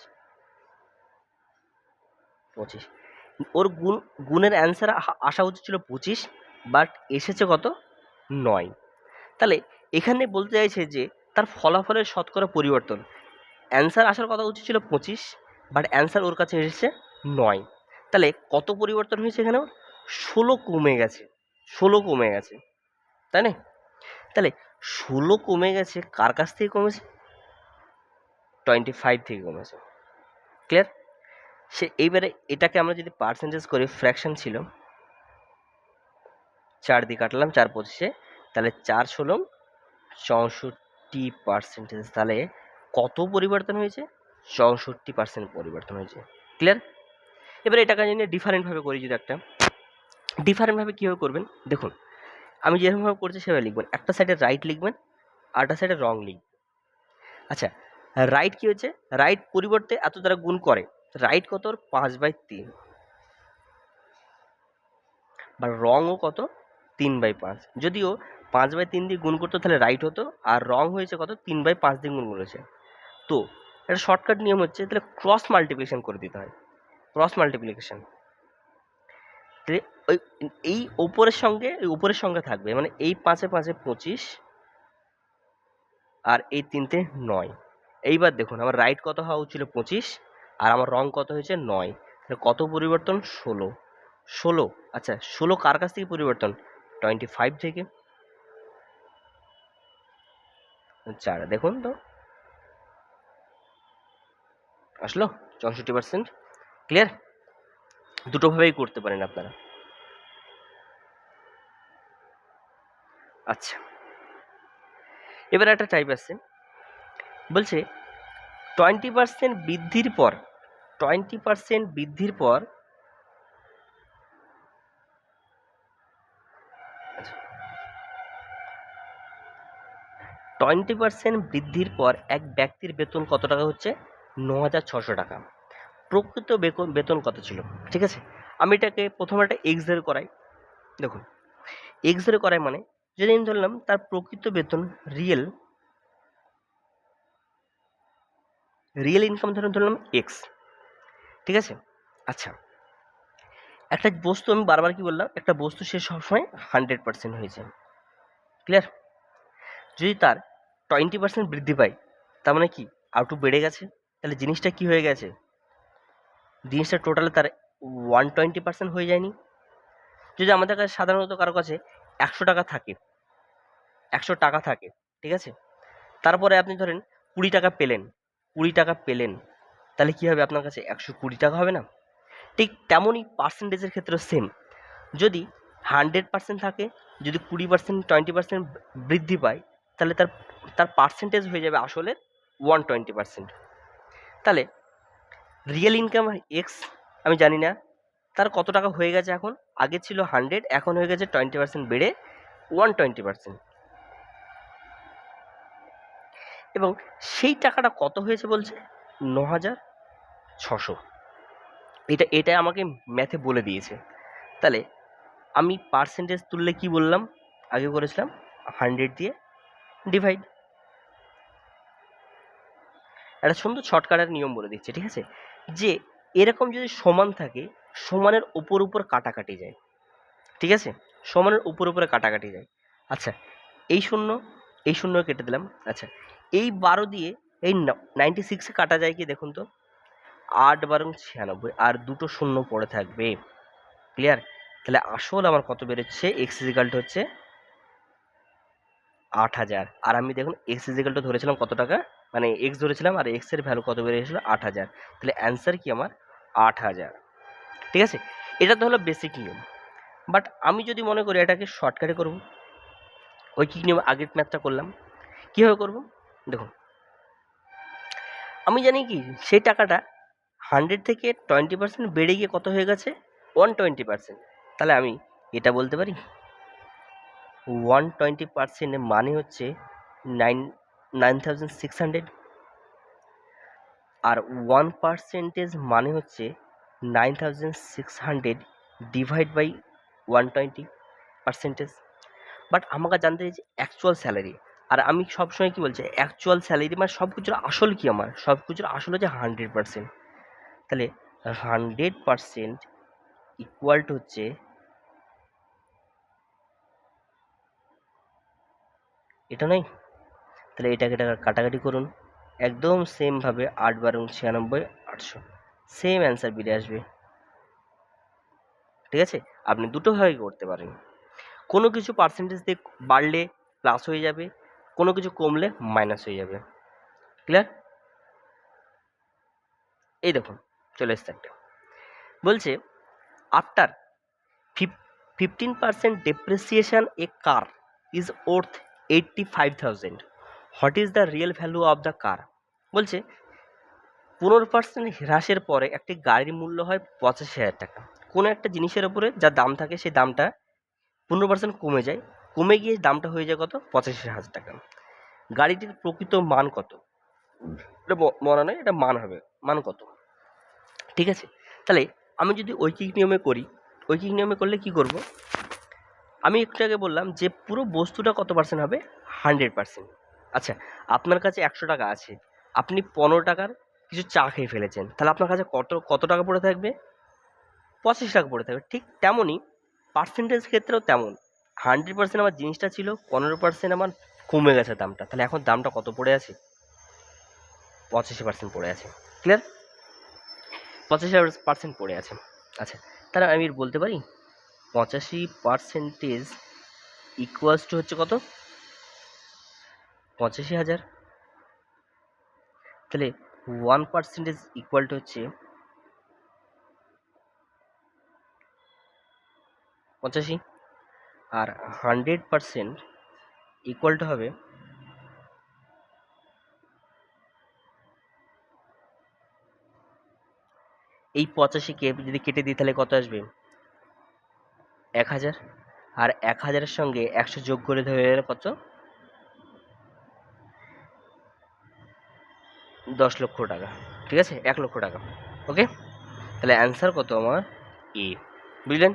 25, ওর গুণের অ্যান্সার আসা উচিত ছিল 25, বাট এসেছে কত? 9। তাহলে এখানে বলতে চাইছে যে তার ফলাফলের শতকরা পরিবর্তন, অ্যান্সার আসার কথা উচিত ছিল 25, বাট অ্যান্সার ওর কাছে এসেছে 9। তাহলে কত পরিবর্তন হয়েছে এখানে? 16 কমে গেছে, 16 কমে গেছে, তাই না? তাহলে 16 কমে গেছে, কার কাছ থেকে কমেছে? 25 থেকে কমেছে। ক্লিয়ার? এইবারে এটাকে আমরা যদি পার্সেন্টেজ করি, ফ্র্যাকশন ছিল, 4 দিয়ে কাটলাম, 4 25-এ, তাহলে 4 16 64%। তাহলে কত পরিবর্তন হয়েছে? 64% পরিবর্তন হয়েছে। ক্লিয়ার? এবারে এটাকে যদি ডিফারেন্টভাবে করি, যদি একটা ডিফারেন্টভাবে কীভাবে করবেন দেখুন, আমি যেরকমভাবে করছি সেভাবে লিখবেন। একটা সাইডে রাইট লিখবেন, আরেকটা সাইডে রং লিখবেন। আচ্ছা, রাইট কী হচ্ছে? রাইট পরিবর্তে এত দ্বারা গুণ করে, রাইট কত? 5/3। বা রংও কত? 3/5। যদিও 5/3 দিয়ে গুণ করতো তাহলে রাইট হতো, আর রং হয়েছে কত? 3/5 দিয়ে গুণ করেছে। তো একটা শর্টকাট নিয়ম হচ্ছে, তাহলে ক্রস মাল্টিপ্লিকেশন করে দিতে হয়, ক্রস মাল্টিপ্লিকেশন। ওই এই ওপরের সঙ্গে ওই উপরের সঙ্গে থাকবে, মানে এই 5-এ 5-এ 25, আর এই 3-তে 9। এইবার দেখুন আমার রাইট কত হওয়া উচিত? 25, আর আমার রং কত হয়েছে? 9। তাহলে কত পরিবর্তন? 16। 16, আচ্ছা 16 কার কাছ থেকে পরিবর্তন? 25 থেকে। 4 দেখুন তো আসলো 64%। ক্লিয়ার? দুটোভাবেই করতে পারেন আপনারা। আচ্ছা, এবার একটা টাইপ আছে, বলছে 20% বৃদ্ধির পর, 20% বৃদ্ধির পর 20% বৃদ্ধির পর এক ব্যক্তির বেতন কত টাকা হচ্ছে? 9,600 টাকা। প্রকৃত বেতন কত ছিল? ঠিক আছে, আমি এটাকে প্রথমে একটা এক্স-রে করাই। দেখুন, এক্স-রে করাই মানে যদি আমি ধরলাম তার প্রকৃত বেতন রিয়েল ইনকাম ধরলাম এক্স। ঠিক আছে, আচ্ছা একটা বস্তু, আমি বারবার কি বললাম, একটা বস্তু সে সবসময় 100% হয়েছে। ক্লিয়ার? যদি তার 20% বৃদ্ধি পায়, তার মানে কি আউটু বেড়ে গেছে, তাহলে জিনিসটা কি হয়ে গেছে? জিনিসটা টোটালে তার 120% হয়ে যায়নি? যদি আমাদের কাছে সাধারণত কারো কাছে 100 টাকা থাকে, 100 টাকা থাকে, ঠিক আছে, তারপরে আপনি ধরেন 20 টাকা পেলেন, 20 টাকা পেলেন, তাহলে কি হবে? আপনার কাছে 120 টাকা হবে না? ঠিক তেমনই পার্সেন্টেজের ক্ষেত্রে সেম, যদি 100% থাকে, যদি 20% 20% বৃদ্ধি পায়, তাহলে তার তার পার্সেন্টেজ হয়ে যাবে আসলে 120%। তাহলে রিয়েল ইনকাম এক্স, আমি জানি না তার কত টাকা হয়ে গেছে এখন, আগে ছিল 100, এখন হয়ে গেছে 20% বেড়ে 120%। এবং সেই টাকাটা কত হয়েছে বলছে? 9,600। এটা আমাকে ম্যাথে বলে দিয়েছে। তাহলে আমি পার্সেন্টেজ তুললে কি বললাম, আগে করেছিলাম 100 দিয়ে ডিভাইড। একটা সুন্দর শর্টকাটের নিয়ম বলে দিচ্ছে, ঠিক আছে, যে এরকম যদি সমান থাকে, সমানের উপর কাটাকাটি যায়। ঠিক আছে, সমানের উপরে কাটাকাটি যায়। আচ্ছা, এই শূন্য কেটে দিলাম। আচ্ছা, এই 12 দিয়ে এই 96 কাটা যায় কি দেখুন তো? 8×12 = 96, আর দুটো শূন্য পড়ে থাকবে। ক্লিয়ার? তাহলে আসল আমার কত বেরোচ্ছে? এক্স ইজিক্যাল টু হচ্ছে 8,000। আর আমি দেখুন এক্স ইজিক্যাল টু ধরেছিলাম কত টাকা, মানে এক্স ধরেছিলাম, আর এক্স এর ভ্যালু কত বেরিয়েছিল? 8,000। তাহলে অ্যান্সার কি আমার? 8,000। ঠিক আছে, এটা তো হলো বেসিক নিয়ম। বাট আমি যদি মনে করি এটাকে শর্টকাটে করব, ওই কী নিয়ম আগের ম্যাথটা করলাম, কীভাবে করব দেখুন, আমি জানি কি সেই টাকাটা 100 থেকে 20% বেড়ে গিয়ে কত হয়ে গেছে? 120%, তাহলে আমি এটা বলতে পারি 120% মানে হচ্ছে 9600, আর 1% মানে হচ্ছে 9600 ডিভাইড বাই 120%। বাট আমাকে জানতে চাইছে অ্যাকচুয়াল স্যালারি, আর আমি সবসময় কি বলছি, অ্যাকচুয়াল স্যালারি মানে সব কিছুর আসল কি, আমার সব কিছুর আসল হচ্ছে 100%। তাহলে 100% ইকুয়াল টু হচ্ছে এটা নয়, তাহলে এটাকে কাটাকাটি করুন, একদম সেমভাবে 8 × 96 800, সেম অ্যান্সার বেরিয়ে আসবে। ঠিক আছে, আপনি দুটোভাবে করতে পারেন, কোনো কিছু পার্সেন্টেজ দিয়ে বাড়লে প্লাস হয়ে যাবে, কোনো কিছু কমলে মাইনাস হয়ে যাবে। ক্লিয়ার? এই দেখুন চলে এসছে একটা, বলছে after 15% depreciation a car is worth 85,000, what is the real value of the car? বলছে 15% হ্রাসের পরে একটি গাড়ির মূল্য হয় 85,000 টাকা। কোনো একটা জিনিসের উপরে যা দাম থাকে সেই দামটা 15% কমে যায়, কমে গিয়ে দামটা হয়ে যায় কত, 85,000 টাকা। গাড়িটির প্রকৃত মান কত? এটা মনে নয়, এটা মান হবে, মান কত? ঠিক আছে, তাহলে আমি যদি ঐকিক নিয়মে করি, ঐকিক নিয়মে করলে কি করব, আমি একটু আগে বললাম যে পুরো বস্তুটা কত পার্সেন্ট হবে, 100%। আচ্ছা, আপনার কাছে 100 টাকা আছে, আপনি 15 টাকার কিছু চা খেয়ে ফেলেছেন, তাহলে আপনার কাছে কত কত টাকা পড়ে থাকবে, 25 টাকা পড়ে থাকবে। ঠিক তেমনই পার্সেন্টেজ ক্ষেত্রেও তেমন, 100% আমার জিনিসটা ছিল, 15% আমার কমে গেছে দামটা, তাহলে এখন দামটা কত পড়ে আছে, 85% পড়ে আছে। ক্লিয়ার? 85% পড়ে আছে। আচ্ছা, তাহলে আমি বলতে পারি 85% ইকুয়ালস টু হচ্ছে কত, 85,000। তাহলে 1% ইকুয়াল টু হচ্ছে 85, আর 100% ইকুয়াল টু হবে এই 85কে যদি কেটে দিই তাহলে কত আসবে, 1000, আর 1000-এর সঙ্গে 100 যোগ করে ধরে কত, 10 লক্ষ টাকা। ঠিক আছে, 1 লক্ষ টাকা। ওকে, তাহলে অ্যান্সার কত আমার, এ। বুঝলেন?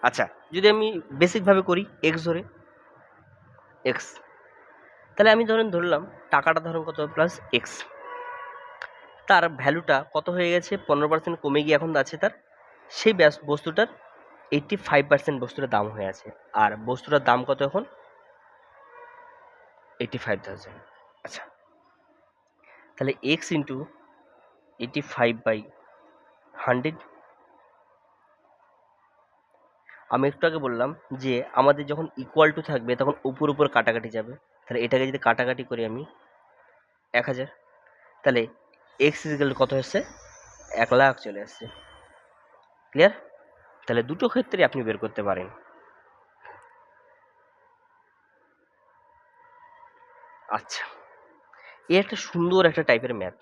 আচ্ছা, যদি আমি বেসিকভাবে করি এক্স ধরে, এক্স, তাহলে আমি ধরলাম টাকাটা ধরুন কত প্লাস এক্স, তার ভ্যালুটা কত হয়ে গেছে, 15% কমে গিয়ে এখন আছে তার সেই বস্তুটার 85% বস্তুটার দাম হয়ে আছে, আর বস্তুটার দাম কত এখন, 85,000। আচ্ছা, তাহলে এক্স ইন্টু 85/100। আমি একটু আগে বললাম যে আমাদের যখন ইকুয়াল টু থাকবে তখন উপর উপর কাটাকাটি যাবে, তাহলে এটাকে যদি কাটাকাটি করি আমি 1000, তাহলে এক্স ইজিক্যাল কত হচ্ছে, 1,00,000 চলে আসছে। ক্লিয়ার? তাহলে দুটো ক্ষেত্রে আপনি বের করতে পারেন। আচ্ছা, এ একটা সুন্দর একটা টাইপের ম্যাথ,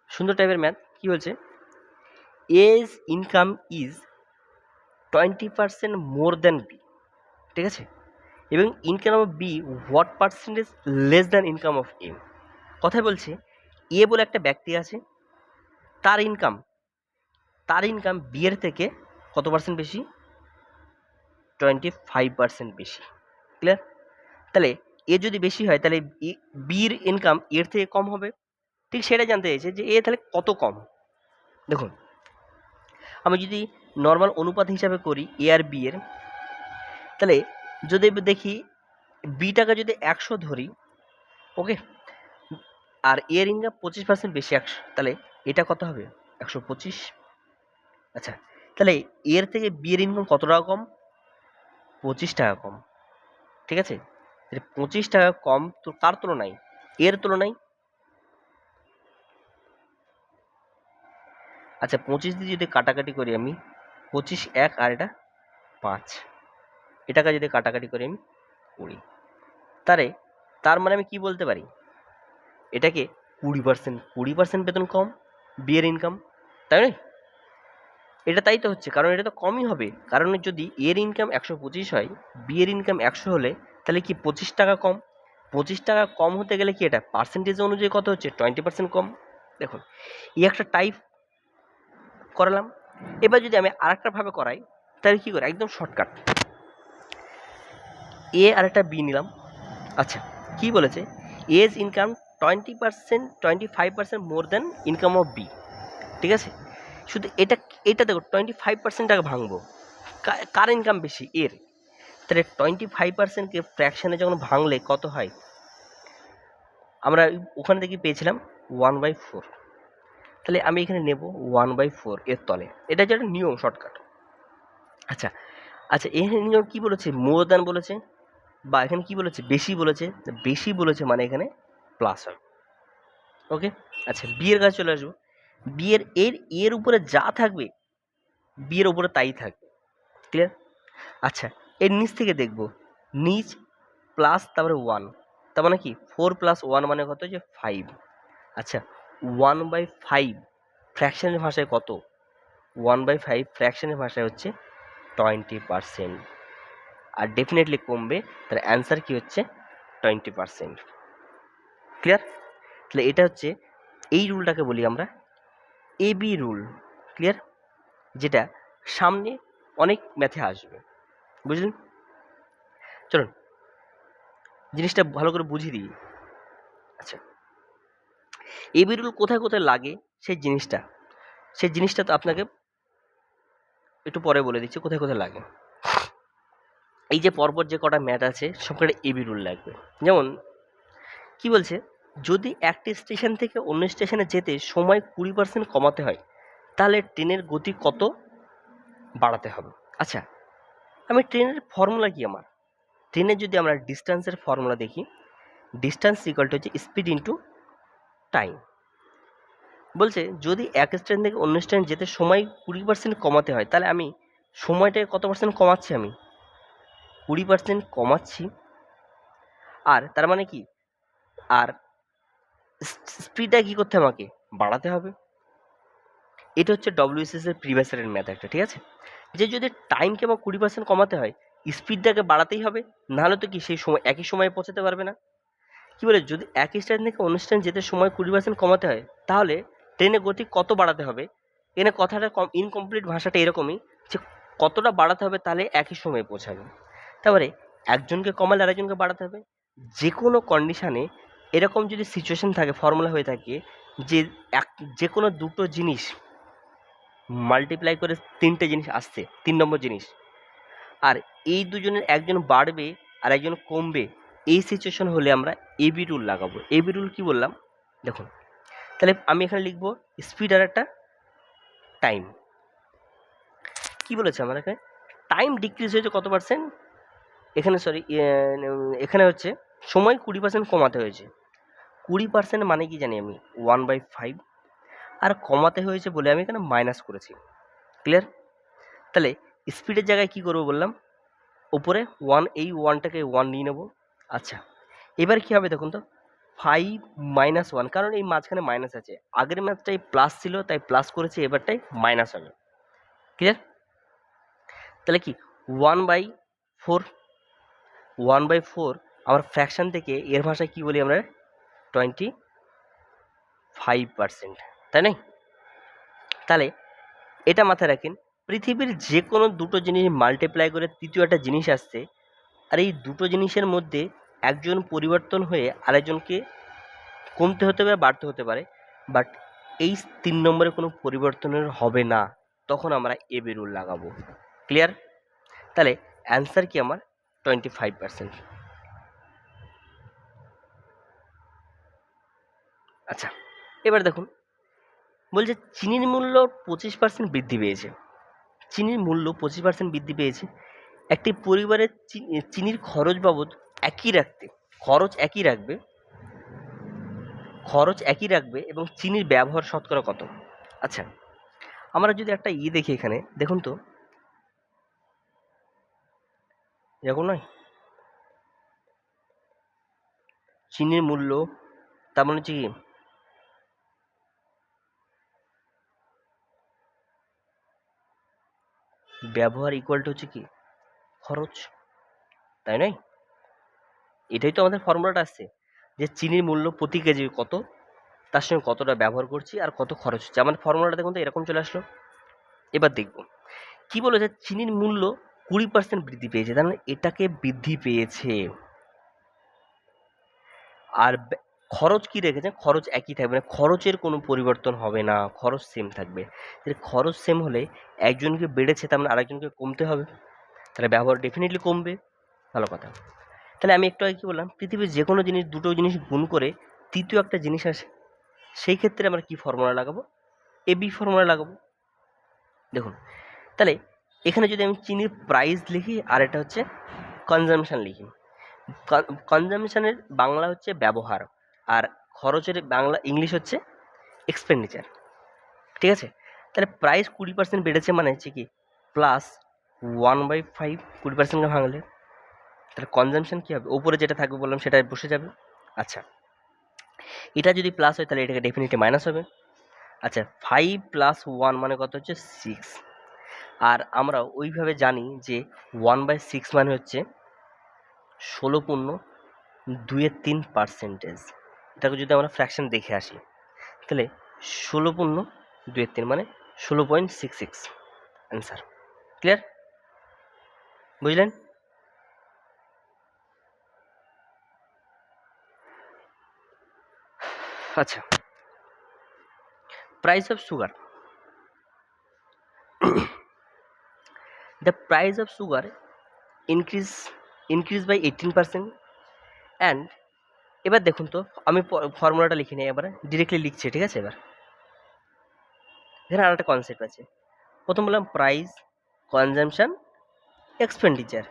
সুন্দর টাইপের ম্যাথ কি বলছে, A's income is 20% more than B. ঠিক আছে, এবং income of B what percentage less than income of A. কথায় বলছে এ বলে একটা ব্যক্তি আছে, তার ইনকাম, তার ইনকাম বি এর থেকে কত পার্সেন্ট বেশি, 25% বেশি। ক্লিয়ার? তাহলে এ যদি বেশি হয় তাহলে বির ইনকাম এর থেকে কম হবে। ঠিক সেটা জানতে চাইছে যে এ তাহলে কত কম। দেখুন, আমি যদি নর্মাল অনুপাত হিসাবে করি এ আর বি এর, তাহলে যদি দেখি বিটাকে যদি 100 ধরি, ওকে, আর এর ইনকাম 25% বেশি 100, তাহলে এটা কত হবে, 125। আচ্ছা, তাহলে এর থেকে বি এর ইনকাম কত টাকা কম, 25 টাকা কম। ঠিক আছে, 25 টাকা কম তো কার তুলনায়, এর তুলনায়। আচ্ছা, 25 দিয়ে যদি কাটাকাটি করি আমি, 25 1 আর এটা 5, এটাকে যদি কাটাকাটি করি আমি 20, তার মানে আমি কি বলতে পারি, এটাকে 20% বেতন কম বিয়ের ইনকাম, তাই নয়? এটা তাই তো হচ্ছে, কারণ এটা তো কমই হবে। কারণ যদি এর ইনকাম 125 হয়, বি এর ইনকাম 100 হলে তাহলে কি 25 টাকা কম? 25 টাকা কম হতে গেলে কি এটা পার্সেন্টেজ অনুযায়ী কত হচ্ছে? 20% কম। দেখুন, এই একটা টাইপ করালাম। এবার যদি আমি আরেকটা ভাবে করাই, তাহলে কি করে? একদম শর্টকাট, এ আর একটা বি নিলাম। আচ্ছা, কি বলেছে? As income 20%, 25% more than income of B. ঠিক আছে, শুধু এটা, এটা দেখো 25%টাকে ভাঙবো, কার ইনকাম বেশি? এর। তাহলে 25%কে ফ্র্যাকশনে যখন ভাঙলে কত হয়? আমরা ওখানে থেকে পেয়েছিলাম 1/4। তাহলে আমি এখানে নেব 1/4 এর তলে। এটা হচ্ছে একটা নিয়ম, শর্টকাট। আচ্ছা আচ্ছা, এখানে নিয়ম কি বলেছে? মোর দ্যান বলেছে, বা এখানে কি বলেছে? বেশি বলেছে। বেশি বলেছে মানে এখানে প্লাস হবে। ওকে। আচ্ছা, বি এর কাছে চলে আসবো। বি এর এর উপরে যা থাকবে বি এর উপরে তাই থাকবে। ক্লিয়ার? আচ্ছা, এর নিচ থেকে দেখব, নিচ প্লাস তারপরে 1, তার মানে কি 4 + 1 মানে কত? যে 5। আচ্ছা, 1/5 ফ্র্যাকশনের ভাষায় কত? 1/5 ফ্র্যাকশনের ভাষায় হচ্ছে 20%। আর ডেফিনেটলি কমবে, তার অ্যান্সার কি হচ্ছে? 20%। ক্লিয়ার? তাহলে এটা হচ্ছে, এই রুলটাকে বলি আমরা এবি রুল। ক্লিয়ার? যেটা সামনে অনেক ম্যাথে আসবে। বুঝলেন? চলুন জিনিসটা ভালো করে বুঝিয়ে দিই। আচ্ছা, এবি রুল কোথায় কোথায় লাগে সেই জিনিসটা তো আপনাকে একটু পরে বলে দিচ্ছি কোথায় কোথায় লাগে। এই যে পরপর যে কটা ম্যাথ আছে সব কটা এবি রুল লাগবে। যেমন কি বলছে? যদি একটি স্টেশন থেকে অন্য স্টেশনে যেতে সময় 20% কমাতে হয়, তাহলে ট্রেনের গতি কত বাড়াতে হবে? আচ্ছা, আমি ট্রেনের ফর্মুলা কি? আমার ট্রেনের যদি আমরা ডিস্টেন্সের ফর্মুলা দেখি, ডিস্টেন্স ইকুয়াল টু হচ্ছে স্পিড ইন্টু টাইম। বলছে যদি এক স্টেশন থেকে অন্য স্টেশন যেতে সময় 20% কমাতে হয়, তাহলে আমি সময়টাকে কত পার্সেন্ট কমাচ্ছি? আমি 20% কমাচ্ছি। আর তার মানে কি? আর স্পিডটা কি করতে হবে? আমাকে বাড়াতে হবে। এটা হচ্ছে ডব্লিউএসএস এর প্রিভিয়াস ইয়ারের ম্যাথ একটা। ঠিক আছে, যে যদি টাইমকে আমার 20% কমাতে হয়, স্পিডটাকে বাড়াতেই হবে, নাহলে তো কি সেই সময় একই সময়ে পৌঁছাতে পারবে না। কি বলে? যদি এক স্টেশন থেকে অন্য স্টেশন যেতে সময় 20% কমাতে হয়, তাহলে ট্রেনের গতি কত বাড়াতে হবে? এখানে কথাটা ইনকমপ্লিট ভাষাটা এরকমই, যে কতটা বাড়াতে হবে তাহলে একই সময়ে পৌঁছাবে। তারপরে একজনকে কমালে আরেকজনকে বাড়াতে হবে। যে কোনো কন্ডিশানে এরকম যদি সিচুয়েশন থাকে, ফর্মুলা হয়ে থাকে যে এক, যে কোনো দুটো জিনিস মাল্টিপ্লাই করে তিনটে জিনিস আসছে, 3 নম্বর জিনিস, আর এই দুজনের একজন বাড়বে আর একজন কমবে, এই সিচুয়েশন হলে আমরা এবি রুল লাগাবো। এবি রুল কি বললাম? দেখুন, তাহলে আমি এখানে লিখবো স্পিড আর একটা টাইম। কি বলেছে আমার এখানে? টাইম ডিক্রিজ হয়েছে কত পার্সেন্ট? এখানে সরি, এখানে হচ্ছে সময় 20% কমাতে হয়েছে। 20% মানে কি জানি আমি? 1/5। আর কমাতে হয়েছে বলে আমি এখানে মাইনাস করেছি। ক্লিয়ার? তাহলে স্পিডের জায়গায় কি করবো বললাম? উপরে 1, এই 1টাকে 1 নিয়ে নেবো। আচ্ছা, এবার কি হবে দেখুন তো? 5 - 1, কারণ এই মাঝখানে মাইনাস আছে। আগের ম্যাথটাই প্লাস ছিল তাই প্লাস করেছি, এবারটাই মাইনাস হবে। ক্লিয়ার? তাহলে কি 1/4, 1/4 আমার ফ্র্যাকশন থেকে এর ভাষায় কি বলি আমরা? 25%, তাই না? তাহলে এটা মাথায় রাখেন, পৃথিবীর যে কোনো দুটো জিনিস মাল্টিপ্লাই করে তৃতীয় একটা জিনিস আসছে, আর এই দুটো জিনিসের মধ্যে একজন পরিবর্তন হয়ে আরেকজনকে কমতে হতে পারে, বাড়তে হতে পারে, বাট এই 3 নম্বরে কোনো পরিবর্তনের হবে না, তখন আমরা এবি রুল লাগাবো। ক্লিয়ার? তাহলে অ্যান্সার কি আমার? 25%। আচ্ছা, এবার দেখুন, বলছে চিনির মূল্য 25% বৃদ্ধি পেয়েছে। চিনির মূল্য 25% বৃদ্ধি পেয়েছে। একটি পরিবারের চিনির খরচ বাবদ একই রাখতে, খরচ একই রাখবে, খরচ একই রাখবে এবং চিনির ব্যবহার শতকরা কত? আচ্ছা, আমরা যদি একটা দেখি এখানে, দেখুন তো, এরকম নয়? চিনির মূল্য, তার মানে হচ্ছে কি, ব্যবহার ইকুয়াল টু হচ্ছে কি খরচ, তাই নয়? এটাই তো আমাদের ফর্মুলাটা আসছে যে চিনির মূল্য প্রতি কেজি কত, তার সঙ্গে কতটা ব্যবহার করছি আর কত খরচ হচ্ছে। আমাদের ফর্মুলাটা দেখুন তো এরকম চলে আসলো। এবার দেখব কি বলে যে চিনির মূল্য 20% বৃদ্ধি পেয়েছে, তার মানে এটাকে বৃদ্ধি পেয়েছে। আর খরচ কি রেখেছে, খরচ একই থাকবে, মানে খরচের কোনো পরিবর্তন হবে না, খরচ সেম থাকবে। তাহলে খরচ সেম হলে একজনকে বেড়েছে, তার মানে আরেকজনকে কমতে হবে, তাহলে ব্যবহার ডেফিনেটলি কমবে। ভালো কথা। তাহলে আমি একটু আগে কি বললাম, পৃথিবীর যে কোনো জিনিস দুটো জিনিস গুণ করে তৃতীয় একটা জিনিস আসে, সেই ক্ষেত্রে আমরা কি ফর্মুলা লাগাবো, এবি ফর্মুলা লাগাবো। দেখুন তাহলে এখানে যদি আমি চিনির প্রাইস লিখি আর এটা হচ্ছে কনজামশন লিখি, কনজামশনের বাংলা হচ্ছে ব্যবহার, আর খরচের বাংলা ইংলিশ হচ্ছে এক্সপেন্ডিচার, ঠিক আছে? তাহলে প্রাইস 20% বেড়েছে মানে হচ্ছে কি প্লাস 1/5, 20%কে ভাঙলে তাহলে কনজামশন কী হবে, ওপরে যেটা থাকবে বললাম সেটা বসে যাবে। আচ্ছা, এটা যদি প্লাস হয় তাহলে এটাকে ডেফিনেটলি মাইনাস হবে। আচ্ছা, 5 + 1 মানে কত হচ্ছে 6, আর আমরা ওইভাবে জানি যে 1/6 মানে হচ্ছে 16.23%। এটাকে যদি আমরা ফ্র্যাকশন দেখে আসি তাহলে 16.23 মানে 16.66 অ্যান্সার। ক্লিয়ার? বুঝলেন? আচ্ছা, price of sugar, the price of sugar increase by 18%, and এবার দেখুন তো আমি ফর্মুলাটা লিখে নিই, এবারে ডিরেক্টলি লিখছি, ঠিক আছে? এবার এখানে আর একটা কনসেপ্ট আছে। প্রথম বললাম প্রাইস, কনজামশন, এক্সপেন্ডিচার।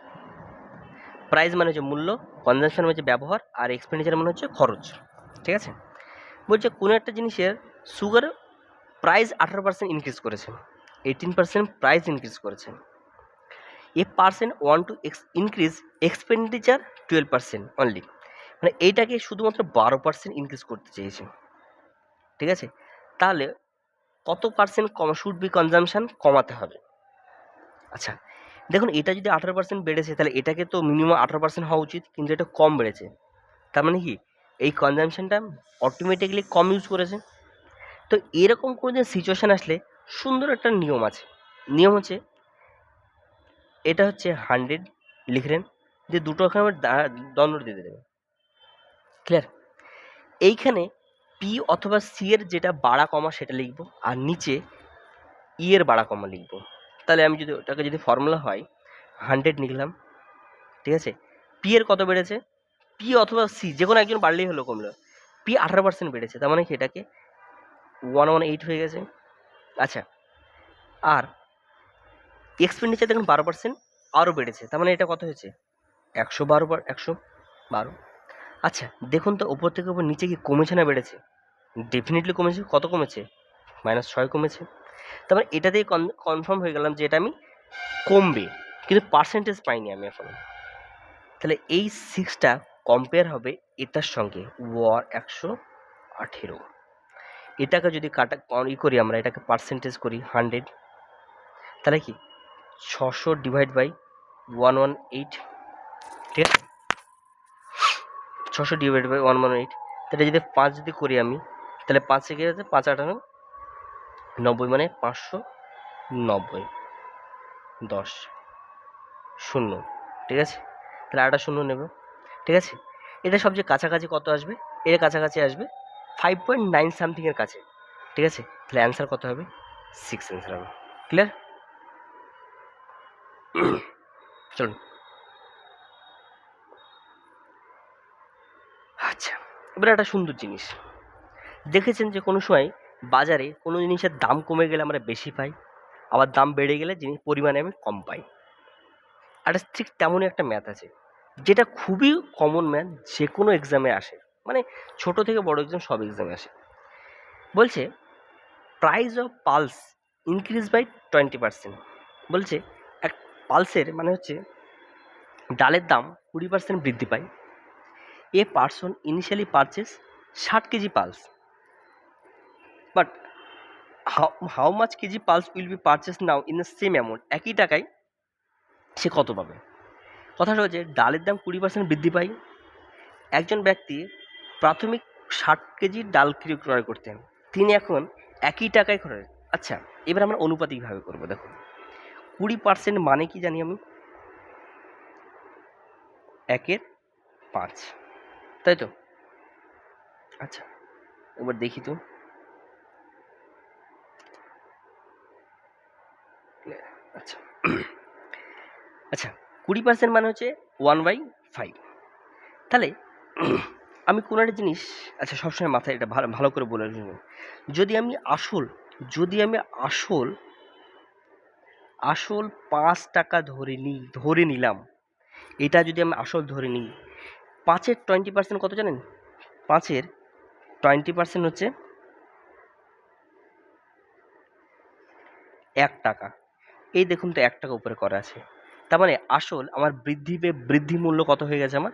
প্রাইস মানে হচ্ছে মূল্য, কনজামশন মানে হচ্ছে ব্যবহার, আর এক্সপেন্ডিচার মানে হচ্ছে খরচ, ঠিক আছে? বলছে কোনো একটা জিনিসের সুগার প্রাইস 18% ইনক্রিজ করেছে, 18% প্রাইস ইনক্রিজ করেছে, a percent one two increase expenditure 12% only, মানে এইটাকে শুধুমাত্র 12% ইনক্রিজ করতে চেয়েছে, ঠিক আছে? তাহলে কত percent com should be consumption কমাতে হবে? আচ্ছা দেখুন, এটা যদি 18% বেড়েছে তাহলে এটাকে তো মিনিমাম 18% হওয়া উচিত, কিন্তু এটা কম বেড়েছে, তার মানে কি এই কনজামশনটা অটোমেটিক্যালি কম ইউজ করেছে। তো এরকম কোনো দিন সিচুয়েশান আসলে সুন্দর একটা নিয়ম আছে, নিয়ম হচ্ছে এটা হচ্ছে 100 লিখলেন, যে দুটো ওখানে দণ্ড দিয়ে দেবেন। ক্লিয়ার? এইখানে পি অথবা সি এর যেটা বাড়া কমা সেটা লিখবো, আর নিচে ই এর বাড়া কমা লিখবো। তাহলে আমি যদি ওটাকে যদি ফর্মুলা হয় 100 লিখলাম, ঠিক আছে? পি এর কত বেড়েছে, পি অথবা সি যে কোনো একজন বাড়লেই হলো, কমলো। পি 18% বেড়েছে, তার মানে কি এটাকে 118 হয়ে গেছে। আচ্ছা, আর এক্সপেন্ডিচার দেখুন 12% আরও বেড়েছে, তার মানে এটা কত হয়েছে 112। আচ্ছা দেখুন তো ওপর থেকে ওপর নিচে কি কমেছে না বেড়েছে? ডেফিনেটলি কমেছে। কত কমেছে? -6 কমেছে। তার মানে এটা দিয়ে কনফার্ম হয়ে গেলাম যে এটা আমি কমবে, কিন্তু পার্সেন্টেজ পাইনি আমি এখনো। তাহলে এই 6টা কম্পেয়ার হবে এটার সঙ্গে 118। এটাকে যদি কাটা করি আমরা, এটাকে পার্সেন্টেজ করি 100, তাহলে কি 600/118, ঠিক আছে? 600/118, তাহলে যদি 5 যদি করি আমি, তাহলে 5 কি আছে, 5 8 90, মানে 590, 10 শূন্য, ঠিক আছে? তাহলে আরেকটা শূন্য নেব, ঠিক আছে? এটা সবচেয়ে কাছাকাছি কত আসবে? এর কাছাকাছি আসবে 5.9 সামথিংয়ের কাছে, ঠিক আছে? তাহলে অ্যান্সার কত হবে? 6 অ্যান্সার হবে। ক্লিয়ার? চলুন। আচ্ছা, এবার একটা সুন্দর জিনিস দেখেছেন যে কোনো সময় বাজারে কোনো জিনিসের দাম কমে গেলে আমরা বেশি পাই, আবার দাম বেড়ে গেলে জিনিস পরিমাণে আমি কম পাই। আর ঠিক তেমনই একটা ম্যাথ আছে যেটা খুবই কমন ম্যাথ, যে কোনো এক্সামে আসে, মানে ছোট থেকে বড় এক্সাম সব এক্সামে আসে। বলছে price of pulse increase by 20%। বলছে এক পালসের মানে হচ্ছে ডালের দাম 20% বৃদ্ধি পায়। A person initially purchase 60 KG pulse, but how much KG pulse will be purchase now in the same amount, একই টাকায় সে কত পাবে। কথাটা হচ্ছে ডালের দাম 20% বৃদ্ধি পায়। একজন ব্যক্তি প্রাথমিক 60 কেজি ডাল ক্রয় করতেন, তিনি এখন একই টাকায় খরচ। আচ্ছা, এবার আমরা অনুপাতিকভাবে করবো। দেখো 20% মানে কি জানি আমি, 1/5, তাই তো? আচ্ছা, এবার দেখি তো। আচ্ছা আচ্ছা 20% মানে হচ্ছে 1/5। তাহলে আমি কোনো একটা জিনিস, আচ্ছা সবসময় মাথায় এটা ভালো ভালো করে বলে শুনুন, যদি আমি আসল যদি আমি আসল আসল 5 টাকা ধরে নিলাম, এটা যদি আমি আসল ধরে নিই, 5-এর 20% কত জানেন? 5-এর 20% হচ্ছে 1 টাকা। এই দেখুন তো 1 টাকা উপরে করা আছে। তার মানে আসল আমার বৃদ্ধি মূল্য কত হয়ে গেছে আমার?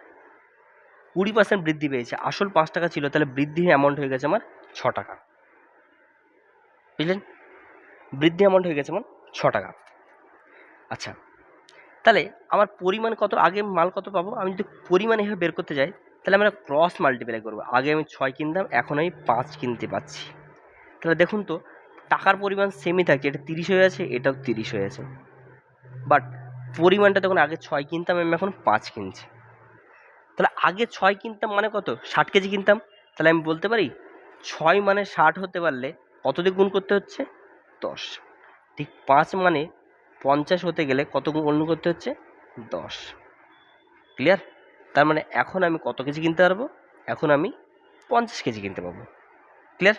20% বৃদ্ধি পেয়েছে। আসল 5 টাকা ছিল, তাহলে বৃদ্ধি অ্যামাউন্ট হয়ে গেছে আমার 6 টাকা। বুঝলেন? বৃদ্ধি অ্যামাউন্ট হয়ে গেছে আমার 6 টাকা। আচ্ছা, তাহলে আমার পরিমাণ কত, আগে মাল কত পাবো? আমি যদি পরিমাণ এভাবে বের করতে যাই, তাহলে আমরা ক্রস মাল্টিপ্লাই করবো। আগে আমি 6 কিনতাম, এখন আমি 5 কিনতে পাচ্ছি। তাহলে দেখুন তো টাকার পরিমাণ সেমই থাকছে, এটা 30 হয়ে আছে, এটাও 30 হয়ে আছে, বাট পরিমাণটা তখন আগে 6 কিনতাম, আমি এখন 5 কিনছি। তাহলে আগে 6 কিনতাম মানে কত? 60 কেজি কিনতাম। তাহলে আমি বলতে পারি 6 মানে 60 হতে পারলে কত দিয়ে গুণ করতে হচ্ছে? 10। ঠিক 5 মানে 50 হতে গেলে কত গুণ করতে হচ্ছে? 10। ক্লিয়ার? তার মানে এখন আমি কত কেজি কিনতে পারবো? এখন আমি 50 কেজি কিনতে পারবো। ক্লিয়ার?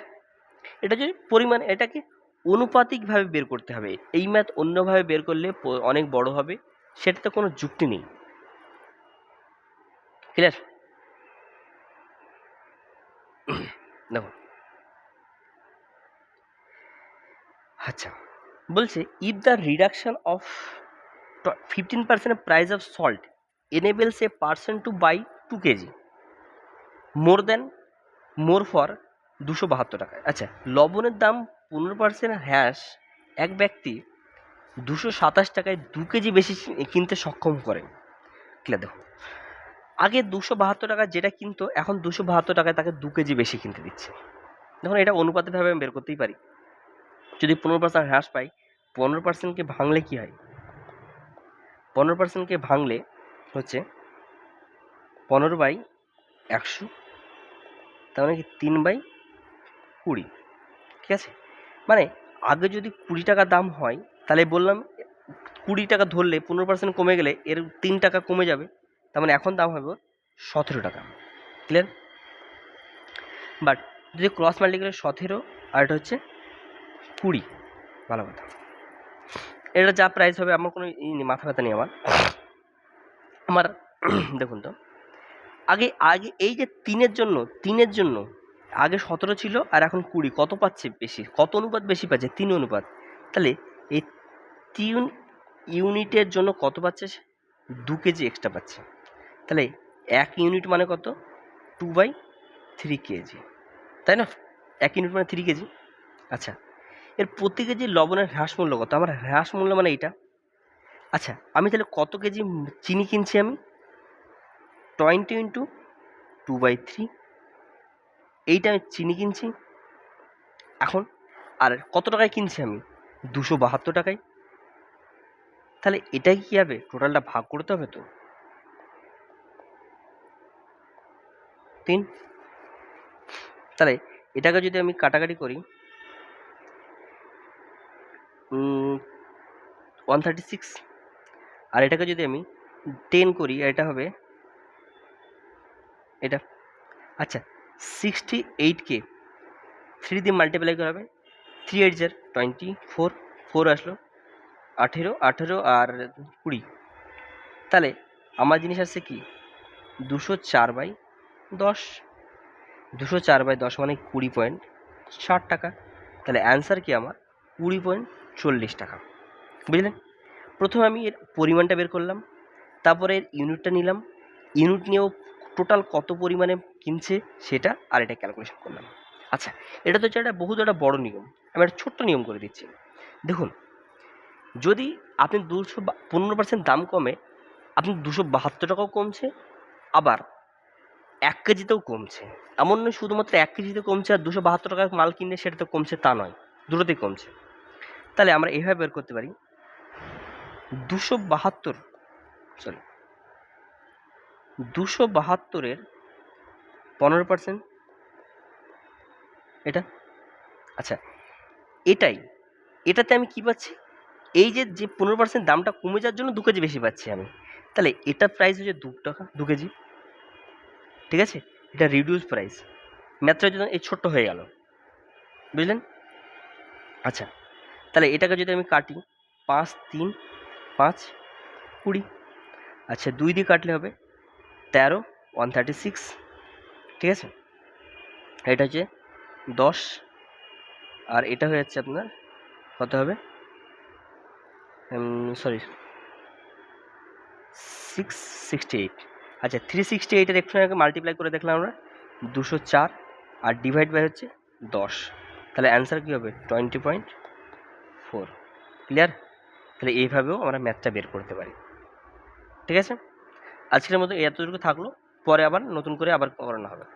এটা যদি পরিমাণ, এটাকে অনুপাতিকভাবে বের করতে হবে। এই ম্যাথ অন্যভাবে বের করলে অনেক বড় হবে, সেটাতে কোনো যুক্তি নেই। ক্লিয়ার? দেখো, আচ্ছা বলছে if the reduction of 15% price of salt enables a person to buy 2 KG more for 272 টাকায়। আচ্ছা, লবণের দাম 15% হ্রাস এক ব্যক্তি 227 টাকায় 2 কেজি বেশি কিনতে সক্ষম করে। ক্লিয়ার? দেখো, আগে 272 টাকা যেটা কিনতো, এখন 272 টাকায় তাকে 2 কেজি বেশি কিনতে দিচ্ছে। দেখুন, এটা অনুপাতিকভাবে আমি বের করতেই পারি। যদি 15% হ্রাস পাই, 15%কে ভাঙলে কি হয়? 15%কে ভাঙলে হচ্ছে 15/100, তার মানে কি 3/20। ঠিক আছে? মানে আগে যদি 20 টাকা দাম হয়, তাহলে বললাম 20 টাকা ধরলে 15% কমে গেলে এর 3 টাকা কমে যাবে, তার মানে এখন দাম হবে 17 টাকা। ক্লিয়ার? বাট যদি ক্রস মাল্টিপ্লাই 17 আর এটা হচ্ছে 20, ভালো কথা। এটা যা প্রাইস হবে আমার কোনো মাথা ব্যথা নেই আমার দেখুন তো, আগে আগে এই যে তিনের জন্য আগে 17 ছিল আর এখন 20, কত পাচ্ছে বেশি? কত অনুপাত বেশি পাচ্ছে? 3 অনুপাত। তাহলে এই 3 ইউনিটের জন্য কত পাচ্ছে? 2 কেজি এক্সট্রা পাচ্ছে। তাহলে 1 ইউনিট মানে কত? 2/3 কেজি, তাই না? 1 ইউনিট মানে 3 কেজি। আচ্ছা, এর প্রতি কেজি লবণের হ্রাস মূল্য কত? আমার হ্রাস মূল্য মানে এইটা। আচ্ছা, আমি তাহলে কত কেজি চিনি কিনছি? আমি 20 ইন্টু 2/3, এইটা আমি চিনি কিনছি এখন। আর কত টাকায় কিনছি আমি? 272 টাকায়। তাহলে এটাই কি হবে? টোটালটা ভাগ করতে হবে তো 3। তাহলে এটাকে যদি আমি কাটাকাটি করি, 136, আর এটাকে যদি আমি 10 করি, এটা হবে এটা। আচ্ছা, 68কে 3 দিয়ে মাল্টিপ্লাই করা হবে, 3 8 jar 24, 4 আসলো 18, 18 আর 20। তাহলে আমার জিনিস আসছে কি 204/10। 204/10 মানে 20.60 টাকা। তাহলে অ্যান্সার কি আমার? 20.40 টাকা। বুঝলেন? প্রথমে আমি এর পরিমাণটা বের করলাম, তারপরে এর ইউনিটটা নিলাম, ইউনিট নিয়েও টোটাল কত পরিমাণে কিনছে সেটা আর এটা ক্যালকুলেশন করলাম। আচ্ছা, এটা তো হচ্ছে একটা বহুত একটা বড় নিয়ম। আমি একটা ছোট্ট নিয়ম করে দিচ্ছি। দেখুন, যদি আপনি 15% দাম কমে আপনি 272 টাকাও কমছে, আবার 1 কেজিতেও কমছে। এমন নয় শুধুমাত্র 1 কেজিতে কমছে আর 272 টাকার মাল কিনলে সেটাতে কমছে, তা নয়, দুটোতেই কমছে। তাহলে আমরা এভাবে বের করতে পারি 272 সরি 272-এর 15% এটা। আচ্ছা, এটাতে আমি কি পাচ্ছি? এই যে 15% দামটা কমে যাওয়ার জন্য 2 কেজি বেশি পাচ্ছি আমি। তাহলে এটার প্রাইস হচ্ছে 2 টাকা 2 কেজি। ঠিক আছে? এটা রিডিউস প্রাইস। ম্যাথটার জন্য এই ছোট্ট হয়ে গেল। বুঝলেন? আচ্ছা, তাহলে এটাকে যদি আমি কাটি 5, 3, 5, 20। আচ্ছা, 2 দিয়ে কাটলে হবে 13, 136। ঠিক আছে? এটা হচ্ছে 10, আর এটা হয়ে যাচ্ছে আপনার কত হবে? সরি 668। আচ্ছা, 368-এর একটু আগে মাল্টিপ্লাই করে দেখলাম আমরা 204, আর ডিভাইড বাই হচ্ছে 10। তাহলে অ্যান্সার কী হবে? 20.4। ক্লিয়ার? তাহলে এইভাবেও আমরা ম্যাথটা বের করতে পারি। ঠিক আছে? আজকের মতো এতটুকু থাকলো, পরে আবার নতুন করে আবার করানো হবে।